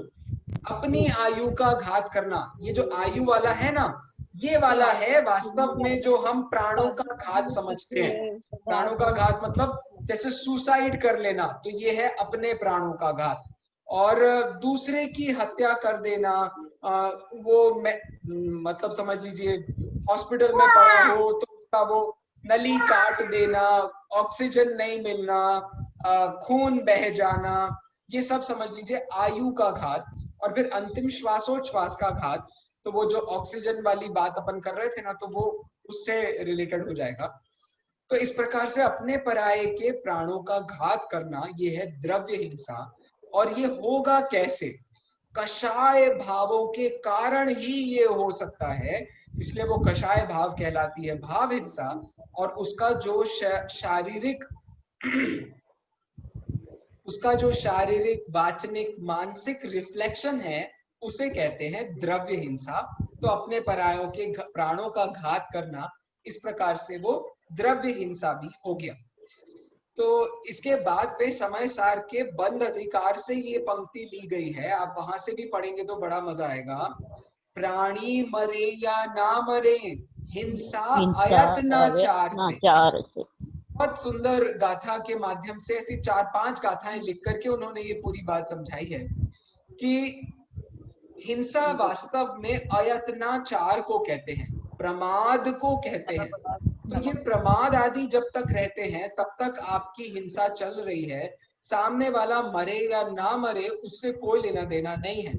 अपनी आयु का घात करना। ये जो आयु वाला है ना, ये वाला है वास्तव में जो हम प्राणों का घात समझते हैं। प्राणों का घात मतलब जैसे सुसाइड कर लेना, तो ये है अपने प्राणों का घात। और दूसरे की हत्या कर देना, वो मतलब समझ लीजिए हॉस्पिटल में पड़ा हो तो उसका वो नली काट देना, ऑक्सीजन नहीं मिलना, खून बह जाना, ये सब समझ लीजिए आयु का घात। और फिर अंतिम श्वासोच्छ्वास का घात, तो वो जो ऑक्सीजन वाली बात अपन कर रहे थे ना, तो वो उससे रिलेटेड हो जाएगा। तो इस प्रकार से अपने पराये के प्राणों का घात करना, ये है द्रव्य हिंसा। और ये होगा कैसे? कषाय भावों के कारण ही ये हो सकता है, इसलिए वो कषाय भाव कहलाती है भाव हिंसा। और उसका जो शारीरिक, वाचनिक, मानसिक रिफ्लेक्शन है, उसे कहते हैं द्रव्य हिंसा। तो अपने परायों के प्राणों का घात करना, इस प्रकार से वो द्रव्य हिंसा भी हो गया। तो इसके बाद पे समय सार के बंध अधिकार से ये पंक्ति ली गई है, आप वहां से भी पढ़ेंगे तो बड़ा मजा आएगा। प्राणी मरे या ना मरे, हिंसा हिंसा अयत्नाचार से। अयत्नाचार से। बहुत सुंदर गाथा के माध्यम से ऐसी 4-5 गाथाएं लिख करके उन्होंने ये पूरी बात समझाई है कि हिंसा वास्तव में अयत्नाचार को कहते हैं, प्रमाद को कहते हैं। तो ये प्रमाद आदि जब तक रहते हैं तब तक आपकी हिंसा चल रही है। सामने वाला मरे या ना मरे उससे कोई लेना देना नहीं है।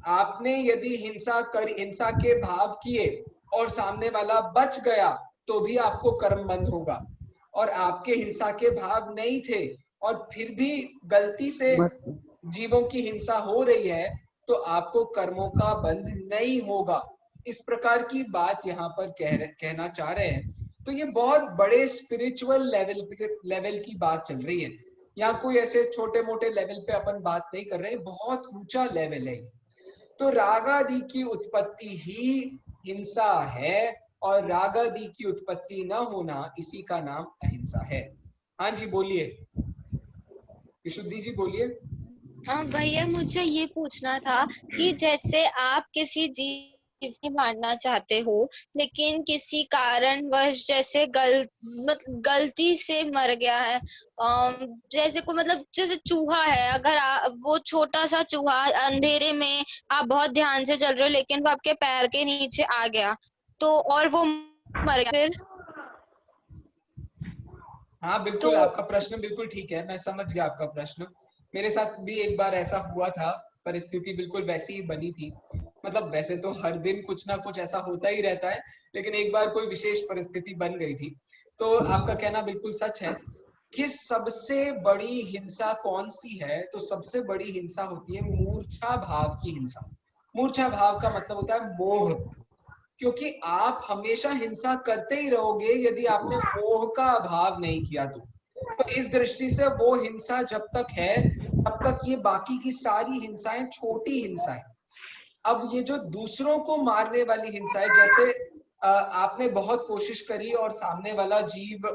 आपने यदि हिंसा के भाव किए और सामने वाला बच गया तो भी आपको कर्म बंध होगा, और आपके हिंसा के भाव नहीं थे और फिर भी गलती से जीवों की हिंसा हो रही है तो आपको कर्मों का बंध नहीं होगा। इस प्रकार की बात यहाँ पर कहना चाह रहे हैं। तो ये बहुत बड़े स्पिरिचुअल लेवल की बात चल रही है। यहाँ कोई ऐसे छोटे मोटे लेवल पे अपन बात नहीं कर रहे, बहुत ऊंचा लेवल है। तो रागादि की उत्पत्ति ही हिंसा है और रागादि की उत्पत्ति न होना, इसी का नाम अहिंसा है। हाँ जी बोलिए, विशुद्धि जी बोलिए। भैया मुझे ये पूछना था कि जैसे आप किसी जीव को मारना चाहते हो लेकिन किसी कारणवश जैसे गलती से मर गया है, जैसे को मतलब जैसे चूहा है, अगर वो छोटा सा चूहा अंधेरे में आप बहुत ध्यान से चल रहे हो लेकिन वो आपके पैर के नीचे आ गया तो और वो मर गया फिर? हाँ बिल्कुल, आपका प्रश्न बिल्कुल ठीक है, मैं समझ गया आपका प्रश्न। मेरे साथ भी एक बार ऐसा हुआ था, परिस्थिति बिल्कुल वैसी ही बनी थी। मतलब वैसे तो हर दिन कुछ ना कुछ ऐसा होता ही रहता है, लेकिन एक बार कोई विशेष परिस्थिति बन गई थी। तो आपका कहना बिल्कुल सच है कि सबसे बड़ी हिंसा कौन सी है, तो सबसे बड़ी हिंसा होती है मूर्छा भाव की हिंसा। मूर्छा भाव का मतलब होता है मोह, क्योंकि आप हमेशा हिंसा करते ही रहोगे यदि आपने मोह का अभाव नहीं किया तो इस दृष्टि से वो हिंसा जब तक है तब तक ये बाकी की सारी हिंसाएं छोटी हिंसाएं। अब ये जो दूसरों को मारने वाली हिंसा है, जैसे आपने बहुत कोशिश करी और सामने वाला जीव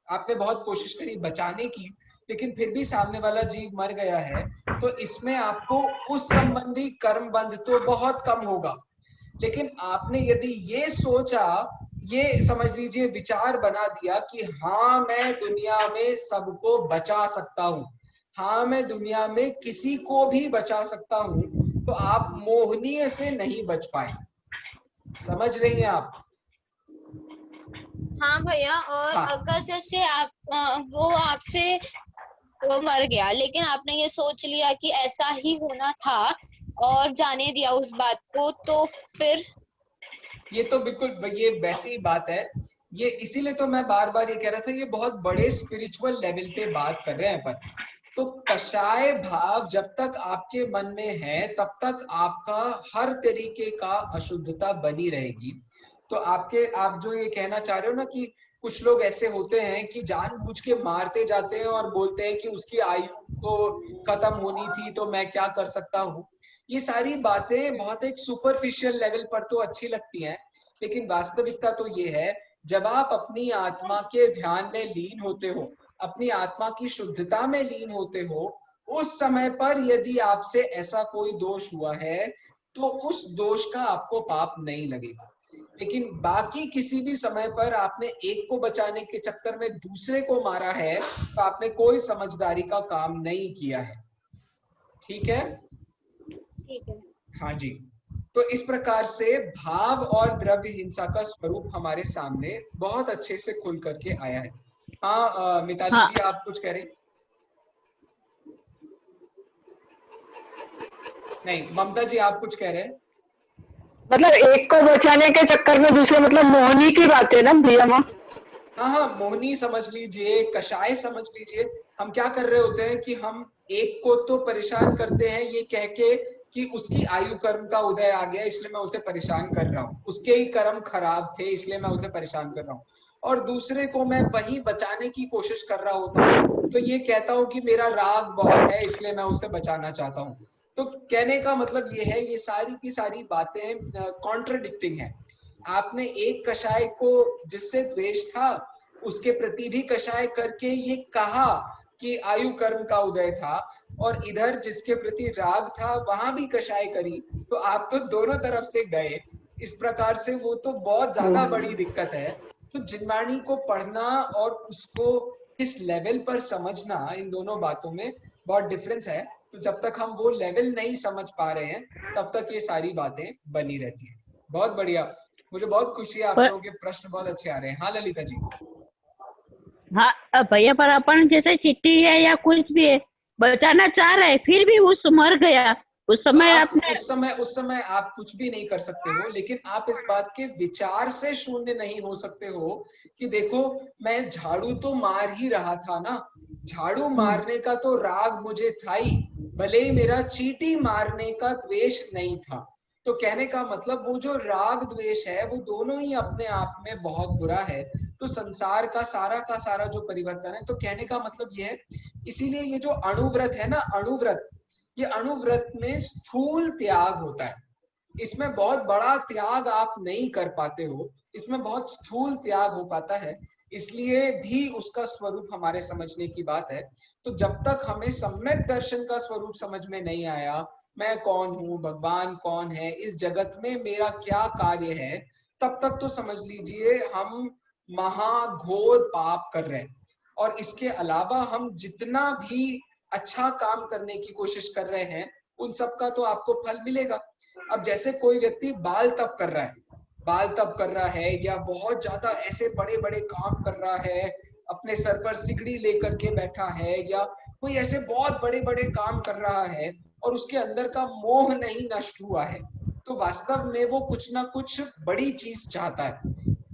आपने बहुत कोशिश करी बचाने की, लेकिन फिर भी सामने वाला जीव मर गया है, तो इसमें आपको उस संबंधी कर्म बंध तो बहुत कम होगा। लेकिन आपने यदि ये सोचा, ये समझ लीजिए विचार बना दिया कि हाँ मैं दुनिया में सबको बचा सकता हूँ, हाँ मैं दुनिया में किसी को भी बचा सकता हूँ, तो आप मोहनीय से नहीं बच पाए। समझ रही हैं आप? हाँ भैया, और हाँ। अगर जैसे आप वो आपसे वो मर गया लेकिन आपने ये सोच लिया कि ऐसा ही होना था और जाने दिया उस बात को, तो फिर? ये तो बिल्कुल ये वैसी ही बात है। ये इसीलिए तो मैं बार बार ये कह रहा था, ये बहुत बड़े स्पिरिचुअल लेवल पे बात कर रहे हैं अपन। तो कषाय भाव जब तक आपके मन में है तब तक आपका हर तरीके का अशुद्धता बनी रहेगी। तो आप जो ये कहना चाह रहे हो ना कि कुछ लोग ऐसे होते हैं कि जानबूझ के मारते जाते हैं और बोलते हैं कि उसकी आयु तो खत्म होनी थी तो मैं क्या कर सकता हूँ। ये सारी बातें बहुत एक सुपरफिशियल लेवल पर तो अच्छी लगती हैं, लेकिन वास्तविकता तो ये है जब आप अपनी आत्मा के ध्यान में लीन होते हो, अपनी आत्मा की शुद्धता में लीन होते हो, उस समय पर यदि आपसे ऐसा कोई दोष हुआ है तो उस दोष का आपको पाप नहीं लगेगा। लेकिन बाकी किसी भी समय पर आपने एक को बचाने के चक्कर में दूसरे को मारा है तो आपने कोई समझदारी का काम नहीं किया है। ठीक है? ठीक है। हाँ जी। तो इस प्रकार से भाव और द्रव्य हिंसा का स्वरूप हमारे सामने बहुत अच्छे से खुल करके आया है। हाँ मिताली हाँ। जी आप कुछ कह रहे? नहीं, ममता जी आप कुछ कह रहे हैं? मतलब एक को बचाने के चक्कर में दूसरे, मतलब मोहनी की बात है ना भैया वहाँ? हाँ, मोहनी समझ लीजिए, कषाय समझ लीजिए। हम क्या कर रहे होते हैं कि हम एक को तो परेशान करते हैं ये कह के कि उसकी आयु कर्म का उदय आ गया इसलिए मैं उसे परेशान कर रहा हूँ, उसके ही कर्म खराब थे इसलिए मैं उसे परेशान कर रहा हूँ, और दूसरे को मैं वही बचाने की कोशिश कर रहा होता हूँ तो ये कहता हूँ कि मेरा राग बहुत है इसलिए मैं उसे बचाना चाहता हूँ। तो कहने का मतलब ये है, ये सारी की सारी बातें कॉन्ट्रडिक्टिंग है। आपने एक कषाय को जिससे द्वेष था उसके प्रति भी कषाय करके ये कहा कि आयु कर्म का उदय था, और इधर जिसके प्रति राग था वहां भी कषाय करी, तो आप तो दोनों तरफ से गए। इस प्रकार से वो तो बहुत ज्यादा बड़ी दिक्कत है। तो जिनवाणी को पढ़ना और उसको किस लेवल पर समझना, इन दोनों बातों में बहुत डिफरेंस है। तो जब तक हम वो लेवल नहीं समझ पा रहे हैं तब तक ये सारी बातें बनी रहती हैं। बहुत बढ़िया, मुझे बहुत खुशी है, आप लोगों के प्रश्न बहुत अच्छे आ रहे हैं। हाँ ललिता जी। हाँ भैया, पर अपन जैसे चिट्ठी है या कुछ भी है बचाना चाह रहे फिर भी उस मर गया, उस समय आपने उस समय आप कुछ भी नहीं कर सकते हो, लेकिन आप इस बात के विचार से शून्य नहीं हो सकते हो कि देखो मैं झाड़ू तो मार ही रहा था ना, झाड़ू मारने का तो राग मुझे था ही, भले ही मेरा चींटी मारने का द्वेष नहीं था। तो कहने का मतलब वो जो राग द्वेष है वो दोनों ही अपने आप में बहुत बुरा है। तो संसार का सारा जो परिवर्तन है, तो कहने का मतलब ये है, इसीलिए ये जो अणुव्रत है ना, अणुव्रत, ये अणुव्रत में स्थूल त्याग होता है। इसमें बहुत बड़ा त्याग आप नहीं कर पाते हो, इसमें बहुत स्थूल त्याग हो पाता है, इसलिए भी उसका स्वरूप हमारे समझने की बात है। तो जब तक हमें सम्यक दर्शन का स्वरूप समझ में नहीं आया, मैं कौन हूँ, भगवान कौन है, इस जगत में मेरा क्या कार्य है, तब तक तो समझ लीजिए हम महाघोर पाप कर रहे हैं। और इसके अलावा हम जितना भी अच्छा काम करने की कोशिश कर रहे हैं उन सब का तो आपको फल मिलेगा। अब जैसे कोई व्यक्ति बाल तप कर रहा है या बहुत ज्यादा ऐसे बड़े बड़े काम कर रहा है, अपने सर पर सिगड़ी लेकर के बैठा है, या कोई ऐसे बहुत बड़े बड़े काम कर रहा है और उसके अंदर का मोह नहीं नष्ट हुआ है, तो वास्तव में वो कुछ ना कुछ बड़ी चीज चाहता है।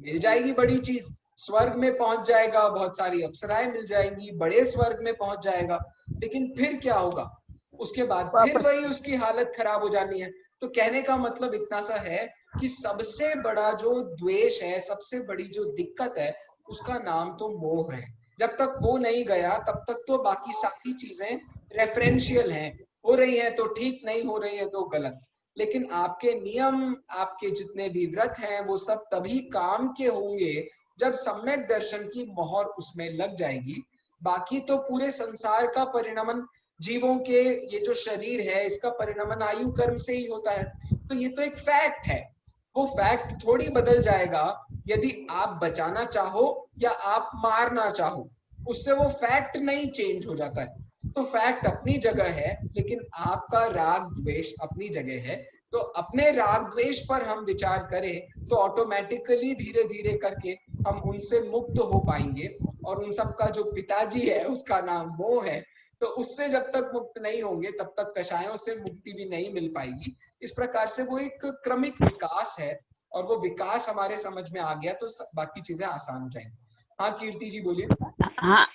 मिल जाएगी बड़ी चीज, स्वर्ग में पहुंच जाएगा, बहुत सारी अप्सराएं मिल जाएंगी, बड़े स्वर्ग में पहुंच जाएगा, लेकिन फिर क्या होगा, उसके बाद फिर वही उसकी हालत खराब हो जानी है। तो कहने का मतलब इतना सा है कि सबसे बड़ा जो द्वेष है, सबसे बड़ी जो दिक्कत है, उसका नाम तो मोह है। जब तक वो नहीं गया तब तक तो बाकी सारी चीजें रेफरेंशियल हैं, हो रही है तो ठीक, नहीं हो रही है तो गलत। लेकिन आपके नियम, आपके जितने भी व्रत हैं, वो सब तभी काम के होंगे जब सम्यक दर्शन की मोहर उसमें लग जाएगी। बाकी तो पूरे संसार का परिणमन, जीवों के ये जो शरीर है इसका परिणमन आयु कर्म से ही होता है। तो ये तो एक फैक्ट है, वो फैक्ट थोड़ी बदल जाएगा यदि आप बचाना चाहो या आप मारना चाहो, उससे वो फैक्ट नहीं चेंज हो जाता है। तो फैक्ट अपनी जगह है, लेकिन आपका राग द्वेष अपनी जगह है। तो अपने राग द्वेष पर हम विचार करें तो ऑटोमेटिकली धीरे धीरे करके हम उनसे मुक्त हो पाएंगे। और उन सब का जो पिताजी है उसका नाम मोह है, तो उससे जब तक मुक्त नहीं होंगे तब तक कषायों से मुक्ति भी नहीं मिल पाएगी। इस प्रकार से वो एक क्रमिक विकास है, और वो विकास हमारे समझ में आ गया तो बाकी चीजें आसान हो जाएंगी। हाँ कीर्ति जी बोलिए। हाँ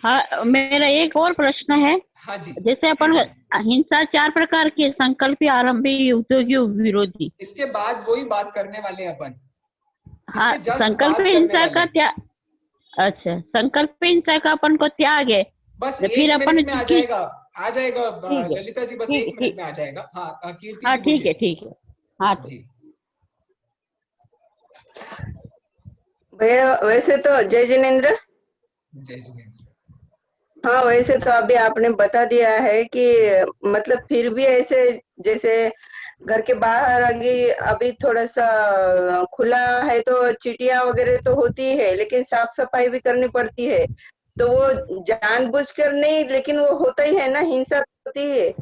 हाँ, मेरा एक और प्रश्न है। हाँ जी। जैसे अपन हिंसा 4 प्रकार की, संकल्पी, आरंभी, उद्योगी, विरोधी। इसके बाद वही बात करने वाले अपन। हाँ, संकल्प हिंसा का त्याग, अच्छा संकल्प हिंसा का अपन को त्याग है, बस तो फिर अपन में आ जाएगा ललिता जी, बस 1 मिनट में आ जाएगा। हाँ कीर्ति हाँ जी ठीक है हाँ जी। भैया वैसे तो जय जिनेन्द्र। जय जिनेन्द्र। हाँ, वैसे तो अभी आपने बता दिया है कि मतलब फिर भी ऐसे जैसे घर के बाहर अभी थोड़ा सा खुला है तो चींटियां वगैरह तो होती है, लेकिन साफ सफाई भी करनी पड़ती है। तो वो जानबूझकर नहीं, लेकिन वो होता ही है ना, हिंसा होती है।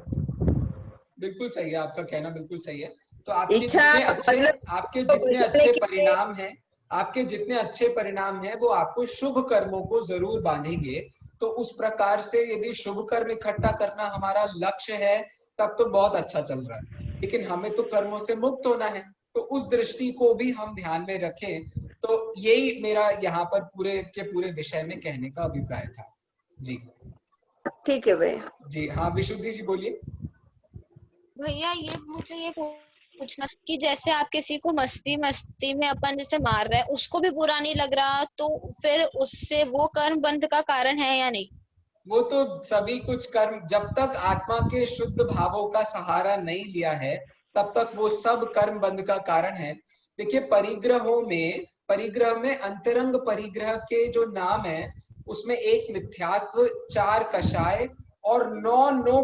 बिल्कुल सही है, आपका कहना बिल्कुल सही है। तो आपके इच्छा जितने अच्छे परिणाम हैं, आपके जितने अच्छे परिणाम हैं वो आपको शुभ कर्मों को जरूर बांधेंगे। तो उस प्रकार से यदि शुभ कर्म इकट्ठा करना हमारा लक्ष्य है तब तो बहुत अच्छा चल रहा है, लेकिन हमें तो कर्मों से मुक्त होना है, तो उस दृष्टि को भी हम ध्यान में रखें। तो यही मेरा यहाँ पर पूरे के पूरे विषय में कहने का अभिप्राय था जी। ठीक है भैया जी। हाँ विशुद्धि जी बोलिए। भैया ये मुझे ये पूछना कि जैसे आप किसी को मस्ती में अपन जैसे मार रहे हैं, उसको भी बुरा नहीं लग रहा, तो फिर उससे वो कर्म बंध का कारण है या नहीं? वो तो सभी कुछ कर्म, जब तक आत्मा के शुद्ध भावों का सहारा नहीं लिया है तब तक वो सब कर्म बंध का कारण है। देखिए परिग्रह में अंतरंग परिग्रह के जो नाम है उसमें 1 मिथ्यात्व, 4 कषाय और 9 नो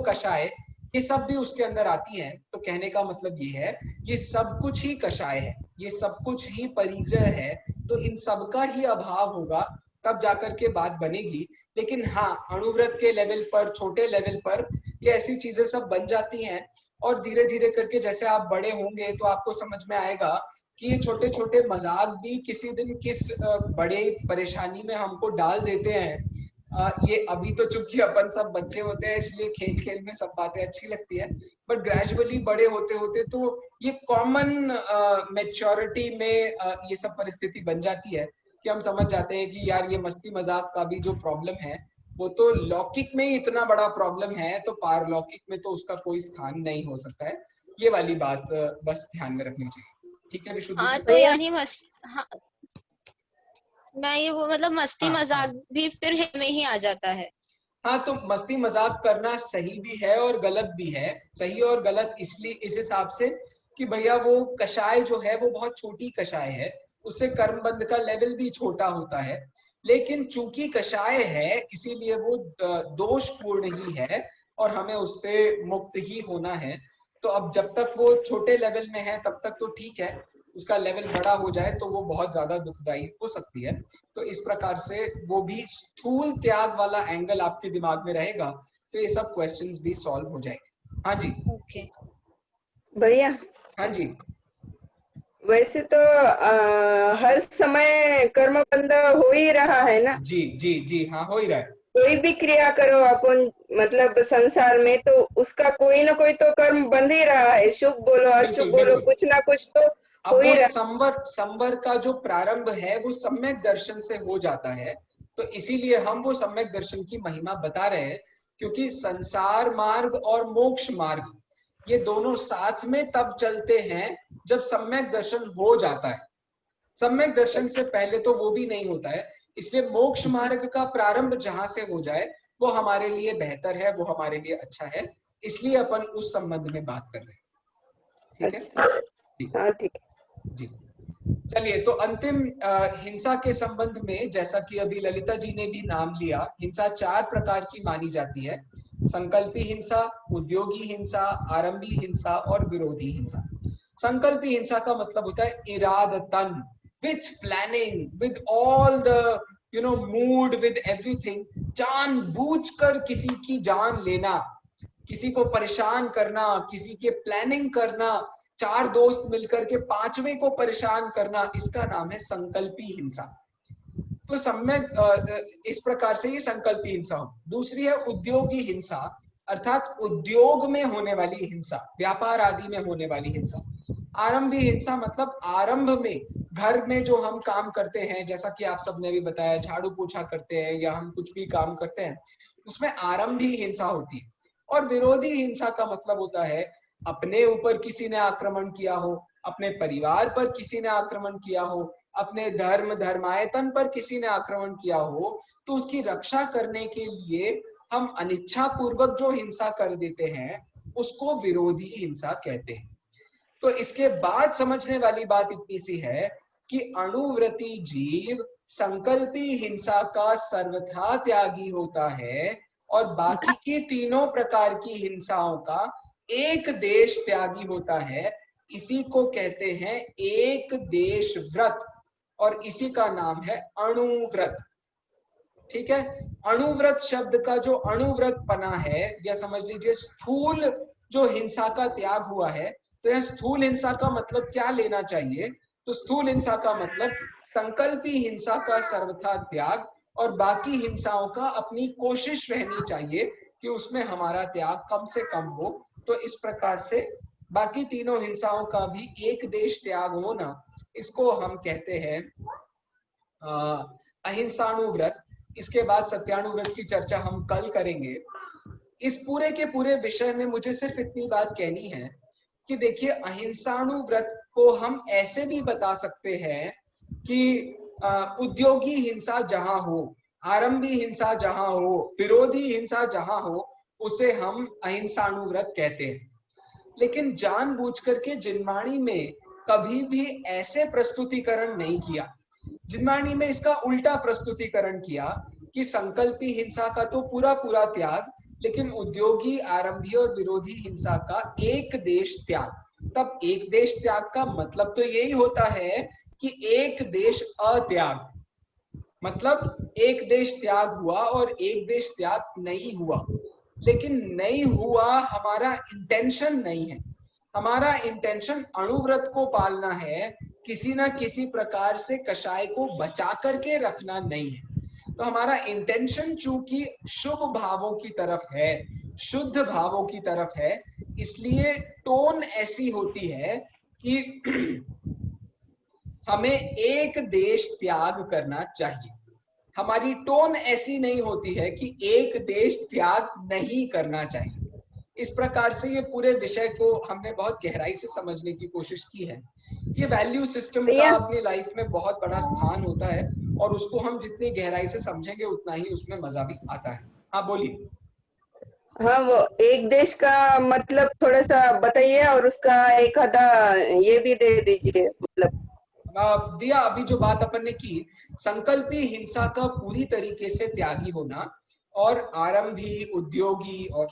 कषाय ये सब भी उसके अंदर आती हैं। तो कहने का मतलब ये है, ये सब कुछ ही कषाय है, ये सब कुछ ही परिग्रह है, तो इन सब का ही अभाव होगा तब जाकर के बात बनेगी। लेकिन हाँ, अणुव्रत के लेवल पर, छोटे लेवल पर ये ऐसी चीजें सब बन जाती हैं, और धीरे धीरे करके जैसे आप बड़े होंगे तो आपको समझ में आएगा कि ये छोटे छोटे मजाक भी किसी दिन किस बड़े परेशानी में हमको डाल देते हैं। ये अभी तो चूंकि अपन सब बच्चे होते हैं इसलिए खेल खेल में सब बातें अच्छी लगती है, बट ग्रेजुअली बड़े होते होते तो ये कॉमन मैच्योरिटी में ये सब परिस्थिति बन जाती है कि हम समझ जाते हैं कि यार ये मस्ती मजाक का भी जो प्रॉब्लम है वो तो लौकिक में ही इतना बड़ा प्रॉब्लम है, तो पारलौकिक में तो उसका कोई स्थान नहीं हो सकता है। ये वाली बात बस ध्यान में रखनी चाहिए। ठीक है विशुद्धि? हाँ, तो यानी हाँ, मैं ये वो मतलब मस्ती हाँ, मजाक हाँ। भी फिर में ही आ जाता है। हाँ, तो मस्ती मजाक करना सही भी है और गलत भी है। सही और गलत इसलिए इस हिसाब से कि भैया वो कषाय जो है वो बहुत छोटी कषाय है, उससे कर्मबंध का लेवल भी छोटा होता है। लेकिन चूंकि कषाय है इसीलिए वो दोषपूर्ण ही है और हमें उससे मुक्त ही होना है। तो अब जब तक वो छोटे लेवल में है तब तक तो ठीक है, उसका लेवल बड़ा हो जाए तो वो बहुत ज्यादा दुखदायी हो सकती है। तो इस प्रकार से वो भी स्थूल त्याग वाला एंगल आपके दिमाग में रहेगा तो ये सब क्वेश्चंस भी सॉल्व हो जाएंगे। हाँ जी। ओके बढ़िया। हाँ जी। वैसे तो हर समय कर्म बंध हो ही रहा है ना। जी जी जी, हाँ हो ही रहा है। कोई भी क्रिया करो अपन मतलब संसार में तो उसका कोई ना कोई तो कर्म बंध ही रहा है, शुभ बोलो अशुभ बिल्कुल बोलो, बिल्कुल। कुछ ना कुछ तो हो अब ही वो रहा। संवर का जो प्रारंभ है वो सम्यक दर्शन से हो जाता है, तो इसीलिए हम वो सम्यक दर्शन की महिमा बता रहे हैं, क्योंकि संसार मार्ग और मोक्ष मार्ग ये दोनों साथ में तब चलते हैं जब सम्यक दर्शन हो जाता है। सम्यक दर्शन से पहले तो वो भी नहीं होता है, इसलिए मोक्ष मार्ग का प्रारंभ जहां से हो जाए वो हमारे लिए बेहतर है, वो हमारे लिए अच्छा है, इसलिए अपन उस संबंध में बात कर रहे हैं। ठीक है अच्छा, जी हाँ ठीक है। जी। चलिए, तो अंतिम हिंसा के संबंध में जैसा कि अभी ललिता जी ने भी नाम लिया, हिंसा 4 प्रकार की मानी जाती है। संकल्पी हिंसा, उद्योगी हिंसा, आरंभी हिंसा और विरोधी हिंसा। संकल्पी हिंसा का मतलब होता है इरादतन, with planning, with all the mood, with everything, जानबूझकर किसी की जान लेना, किसी को परेशान करना, किसी के प्लानिंग करना, 4 दोस्त मिलकर के 5वें को परेशान करना, इसका नाम है संकल्पी हिंसा। तो सम्यक इस प्रकार से ये संकल्पी हिंसा हो। दूसरी है उद्योगी हिंसा, अर्थात उद्योग में होने वाली हिंसा, व्यापार आदि में होने वाली हिंसा। आरंभी हिंसा मतलब आरंभ में, घर में जो हम काम करते हैं, जैसा कि आप सबने भी बताया, झाड़ू पोछा करते हैं या हम कुछ भी काम करते हैं, उसमें आरंभी हिंसा होती है। और विरोधी हिंसा का मतलब होता है अपने ऊपर किसी ने आक्रमण किया हो, अपने परिवार पर किसी ने आक्रमण किया हो, अपने धर्म धर्मायतन पर किसी ने आक्रमण किया हो, तो उसकी रक्षा करने के लिए हम अनिच्छा पूर्वक जो हिंसा कर देते हैं उसको विरोधी हिंसा कहते हैं। तो इसके बाद समझने वाली बात इतनी सी है कि अणुव्रती जीव संकल्पी हिंसा का सर्वथा त्यागी होता है और बाकी की तीनों प्रकार की हिंसाओं का एक देश त्यागी होता है। इसी को कहते हैं एक देश व्रत और इसी का नाम है अणुव्रत। ठीक है, अणुव्रत शब्द का जो अणुव्रत पना है, या समझ लीजिए स्थूल जो हिंसा का त्याग हुआ है, तो यह स्थूल हिंसा का मतलब क्या लेना चाहिए? तो स्थूल हिंसा का मतलब संकल्पी हिंसा का सर्वथा त्याग और बाकी हिंसाओं का अपनी कोशिश रहनी चाहिए कि उसमें हमारा त्याग कम से कम हो। तो इस प्रकार से बाकी तीनों हिंसाओं का भी एक देश त्याग होना, इसको हम कहते हैं अहिंसाणुव्रत। इसके बाद सत्याणुव्रत की चर्चा हम कल करेंगे। इस पूरे के पूरे विषय में मुझे सिर्फ इतनी बात कहनी है कि देखिए, अहिंसाणुव्रत को हम ऐसे भी बता सकते हैं कि उद्योगी हिंसा जहां हो, आरंभी हिंसा जहां हो, विरोधी हिंसा जहां हो, उसे हम अहिंसाणुव्रत कहते हैं। लेकिन जानबूझ करके जिनवाणी में कभी भी ऐसे प्रस्तुतिकरण नहीं किया। जिनवाणी में इसका उल्टा प्रस्तुतिकरण किया कि संकल्पी हिंसा का तो पूरा पूरा त्याग, लेकिन उद्योगी, आरंभी और विरोधी हिंसा का एक देश त्याग। तब एक देश त्याग का मतलब तो यही होता है कि एक देश अत्याग, मतलब एक देश त्याग हुआ और एक देश त्याग नहीं हुआ। लेकिन नहीं हुआ हमारा इंटेंशन नहीं है, हमारा इंटेंशन अणुव्रत को पालना है, किसी ना किसी प्रकार से कषाय को बचा करके रखना नहीं है। तो हमारा इंटेंशन चूंकि शुभ भावों की तरफ है, शुद्ध भावों की तरफ है, इसलिए टोन ऐसी होती है कि हमें एक देश त्याग करना चाहिए। हमारी टोन ऐसी नहीं होती है कि एक देश त्याग नहीं करना चाहिए। इस प्रकार से ये पूरे विषय को हमने बहुत गहराई से समझने की कोशिश की है। ये वैल्यू सिस्टम का अपनी लाइफ में बहुत बड़ा स्थान होता है और उसको हम जितनी गहराई से समझेंगे उतना ही उसमें मजा भी आता है। हाँ बोलिए। हाँ, वो एक देश का मतलब थोड़ा सा बताइए और उसका एक आधा ये भी दे दीजिए मतलब। दिया अभी जो बात अपन ने की, संकल्पी हिंसा का पूरी तरीके से त्यागी होना और आरंभी, उद्योगी और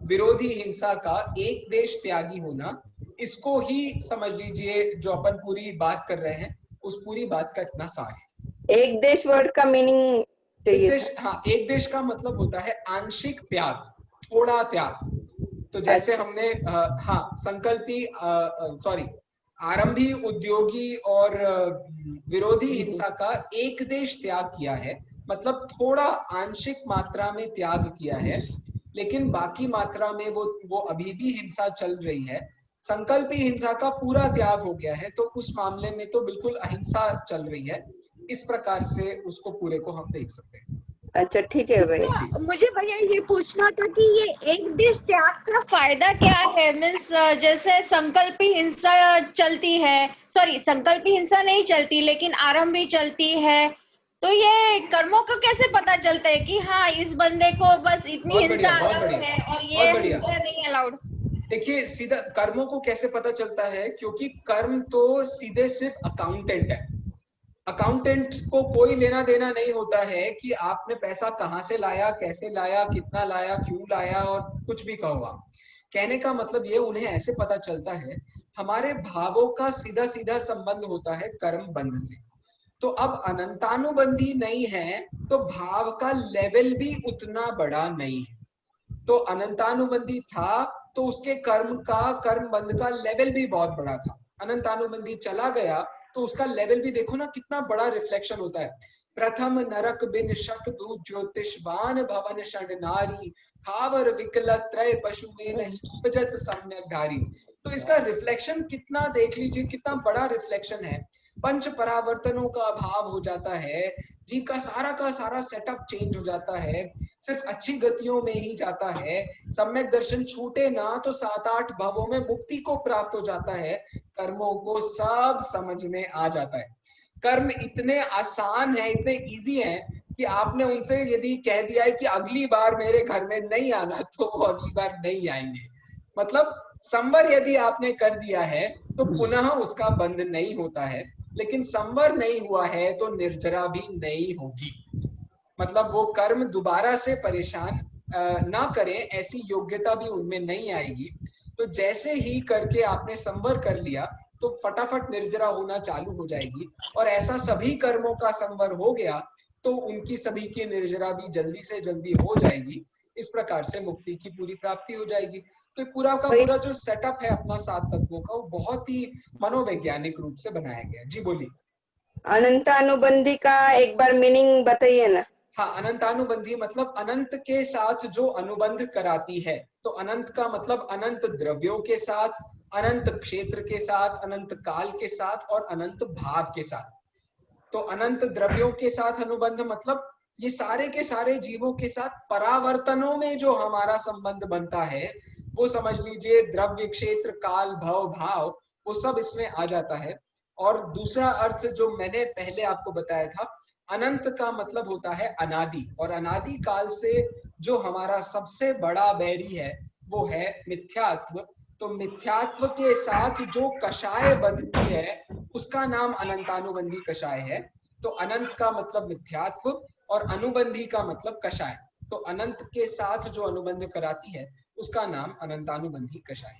विरोधी हिंसा का एक देश त्यागी होना, इसको ही समझ लीजिए जो अपन पूरी बात कर रहे हैं उस पूरी बात का इतना सार है। एक देश वर्ड का मीनिंग चाहिए। एक देश, हाँ, एक देश का मतलब होता है आंशिक त्याग, थोड़ा त्याग। तो जैसे हमने हाँ संकल्पी सॉरी आरंभी, उद्योगी और विरोधी हिंसा का एक देश त्याग किया है, मतलब थोड़ा आंशिक मात्रा में त्याग किया है, लेकिन बाकी मात्रा में वो अभी भी हिंसा चल रही है। संकल्पी हिंसा का पूरा त्याग हो गया है, तो उस मामले में तो बिल्कुल अहिंसा चल रही है। इस प्रकार से उसको पूरे को हम देख सकते हैं। अच्छा ठीक है भैया। मुझे भैया ये पूछना था कि ये एक देश त्याग का फायदा क्या है? मीन्स जैसे संकल्पी हिंसा चलती है, सॉरी संकल्पी हिंसा नहीं चलती लेकिन आरंभी चलती है, तो ये कर्मों को कैसे पता चलता है कि हाँ इस बंदे को बस इतनी हिंसा अलाउड है और ये हिंसा नहीं अलाउड? देखिए सीधा कर्मों को कैसे पता चलता है, क्योंकि कर्म तो सीधे सिर्फ अकाउंटेंट है। अकाउंटेंट को कोई लेना देना नहीं होता है कि आपने पैसा कहां से लाया, कैसे लाया, कितना लाया, क्यों लाया और कुछ भी कहो आप। कहने का मतलब ये उन्हें ऐसे पता चलता है, हमारे भावों का सीधा सीधा संबंध होता है कर्म बंध से। तो अब अनंतानुबंधी नहीं है तो भाव का लेवल भी उतना बड़ा नहीं है। तो अनंतानुबंधी था तो उसके कर्म बंध का लेवल भी बहुत बड़ा था। अनंतानुबंधी चला गया तो उसका लेवल भी देखो ना कितना बड़ा रिफ्लेक्शन होता है। प्रथम नरक बिन शक दू ज्योतिषवान भवन षड नारी, थावर विकल त्रय पशु में नहीं उपजत सम्यक धारी। तो इसका रिफ्लेक्शन कितना देख लीजिए, कितना बड़ा रिफ्लेक्शन है। पंच परावर्तनों का अभाव हो जाता है, जीव का सारा सेटअप चेंज हो जाता है, सिर्फ अच्छी गतियों में ही जाता है। सम्यक दर्शन छूटे ना तो 7-8 भवों में मुक्ति को प्राप्त हो जाता है। कर्मों को सब समझ में आ जाता है। कर्म इतने आसान है, इतने इजी है कि आपने उनसे यदि कह दिया है कि अगली बार मेरे घर में नहीं आना, तो वो अगली बार नहीं आएंगे। मतलब संवर यदि आपने कर दिया है तो पुनः उसका बंध नहीं होता है, लेकिन संवर नहीं हुआ है तो निर्जरा भी नहीं होगी। मतलब वो कर्म दोबारा से परेशान ना करें ऐसी योग्यता भी उनमें नहीं आएगी। तो जैसे ही करके आपने संवर कर लिया तो फटाफट निर्जरा होना चालू हो जाएगी, और ऐसा सभी कर्मों का संवर हो गया तो उनकी सभी की निर्जरा भी जल्दी से जल्दी हो जाएगी। इस प्रकार से मुक्ति की पूरी प्राप्ति हो जाएगी। तो पूरा का पूरा जो सेटअप है अपना 7 तत्वों का, वो बहुत ही मनोवैज्ञानिक रूप से बनाया गया। जी बोलिए। अनंतानुबंधी का एक बार मीनिंग बताइए ना। हाँ, अनंतानुबंधी मतलब अनंत के साथ जो अनुबंध कराती है। तो अनंत का मतलब अनंत द्रव्यों के साथ, अनंत क्षेत्र के साथ, अनंत काल के साथ और अनंत भाव के साथ। तो अनंत द्रव्यों के साथ अनुबंध मतलब ये सारे के सारे जीवों के साथ परावर्तनों में जो हमारा संबंध बनता है, वो समझ लीजिए द्रव्य, क्षेत्र, काल, भव, भाव, वो सब इसमें आ जाता है। और दूसरा अर्थ जो मैंने पहले आपको बताया था, अनंत का मतलब होता है अनादि, और अनादि काल से जो हमारा सबसे बड़ा बैरी है वो है मिथ्यात्व। तो मिथ्यात्व के साथ जो कषाय बंधती है उसका नाम अनंतानुबंधी कषाय है। तो अनंत का मतलब मिथ्यात्व और अनुबंधी का मतलब कषाय। तो अनंत के साथ जो अनुबंध कराती है उसका नाम अनंतानुबंधी कषाय।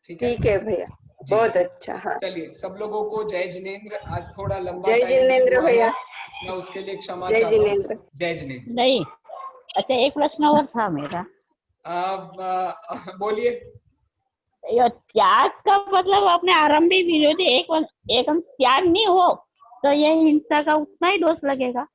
ठीक है भैया, जी। बहुत अच्छा। हाँ, चलिए सब लोगों को जय जिनेंद्र। आज थोड़ा लंबा जय टाइम जिनेंद्र हुआ भैया, है, मैं उसके लिए क्षमा जय चाहता हूँ। जिनेंद्र। जय जिनेंद्र। नहीं, अच्छा एक प्रश्न और था मेरा। बोलिए। ये त्याग का मतलब अपने आरंभी विरोधी एक अंश त्याग नहीं हो तो ये हिंसा का उतना ही दोष लगेगा।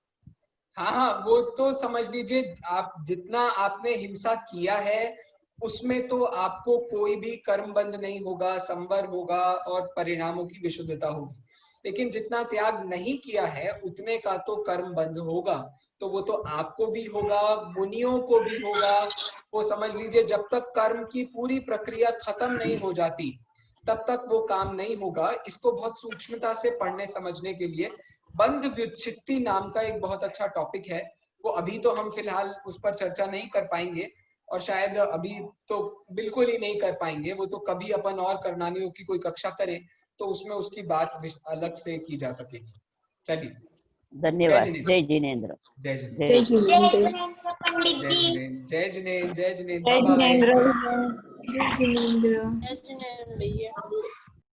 हाँ हाँ, वो तो समझ लीजिए, आप जितना आपने हिंसा किया है उसमें तो आपको कोई भी कर्म बंध नहीं होगा, संवर होगा और परिणामों की विशुद्धता होगी। लेकिन जितना त्याग नहीं किया है उतने का तो कर्म बंध होगा, तो वो तो आपको भी होगा, मुनियों को भी होगा। वो समझ लीजिए जब तक कर्म की पूरी प्रक्रिया खत्म नहीं हो जाती तब तक वो काम नहीं होगा। इसको बहुत सूक्ष्मता से पढ़ने समझने के लिए बंध व्युत्पत्ति नाम का एक बहुत अच्छा टॉपिक है, वो अभी तो हम फिलहाल उस पर चर्चा नहीं कर पाएंगे और शायद अभी तो बिल्कुल ही नहीं कर पाएंगे। वो तो कभी अपन और करनानियों की कोई कक्षा करें तो उसमें उसकी बात अलग से की जा सकेगी। चलिए, धन्यवाद। जय जिनेंद्र। जय जिनेंद्र। जय जिनेंद्र पंडित जय जी। जिनेंद्र। जय जिनेंद्र। जय जिनेंद्र। जय बाय बाय। जिनेंद्र। जय जिनेंद्र। जय जिनेंद्र भैया।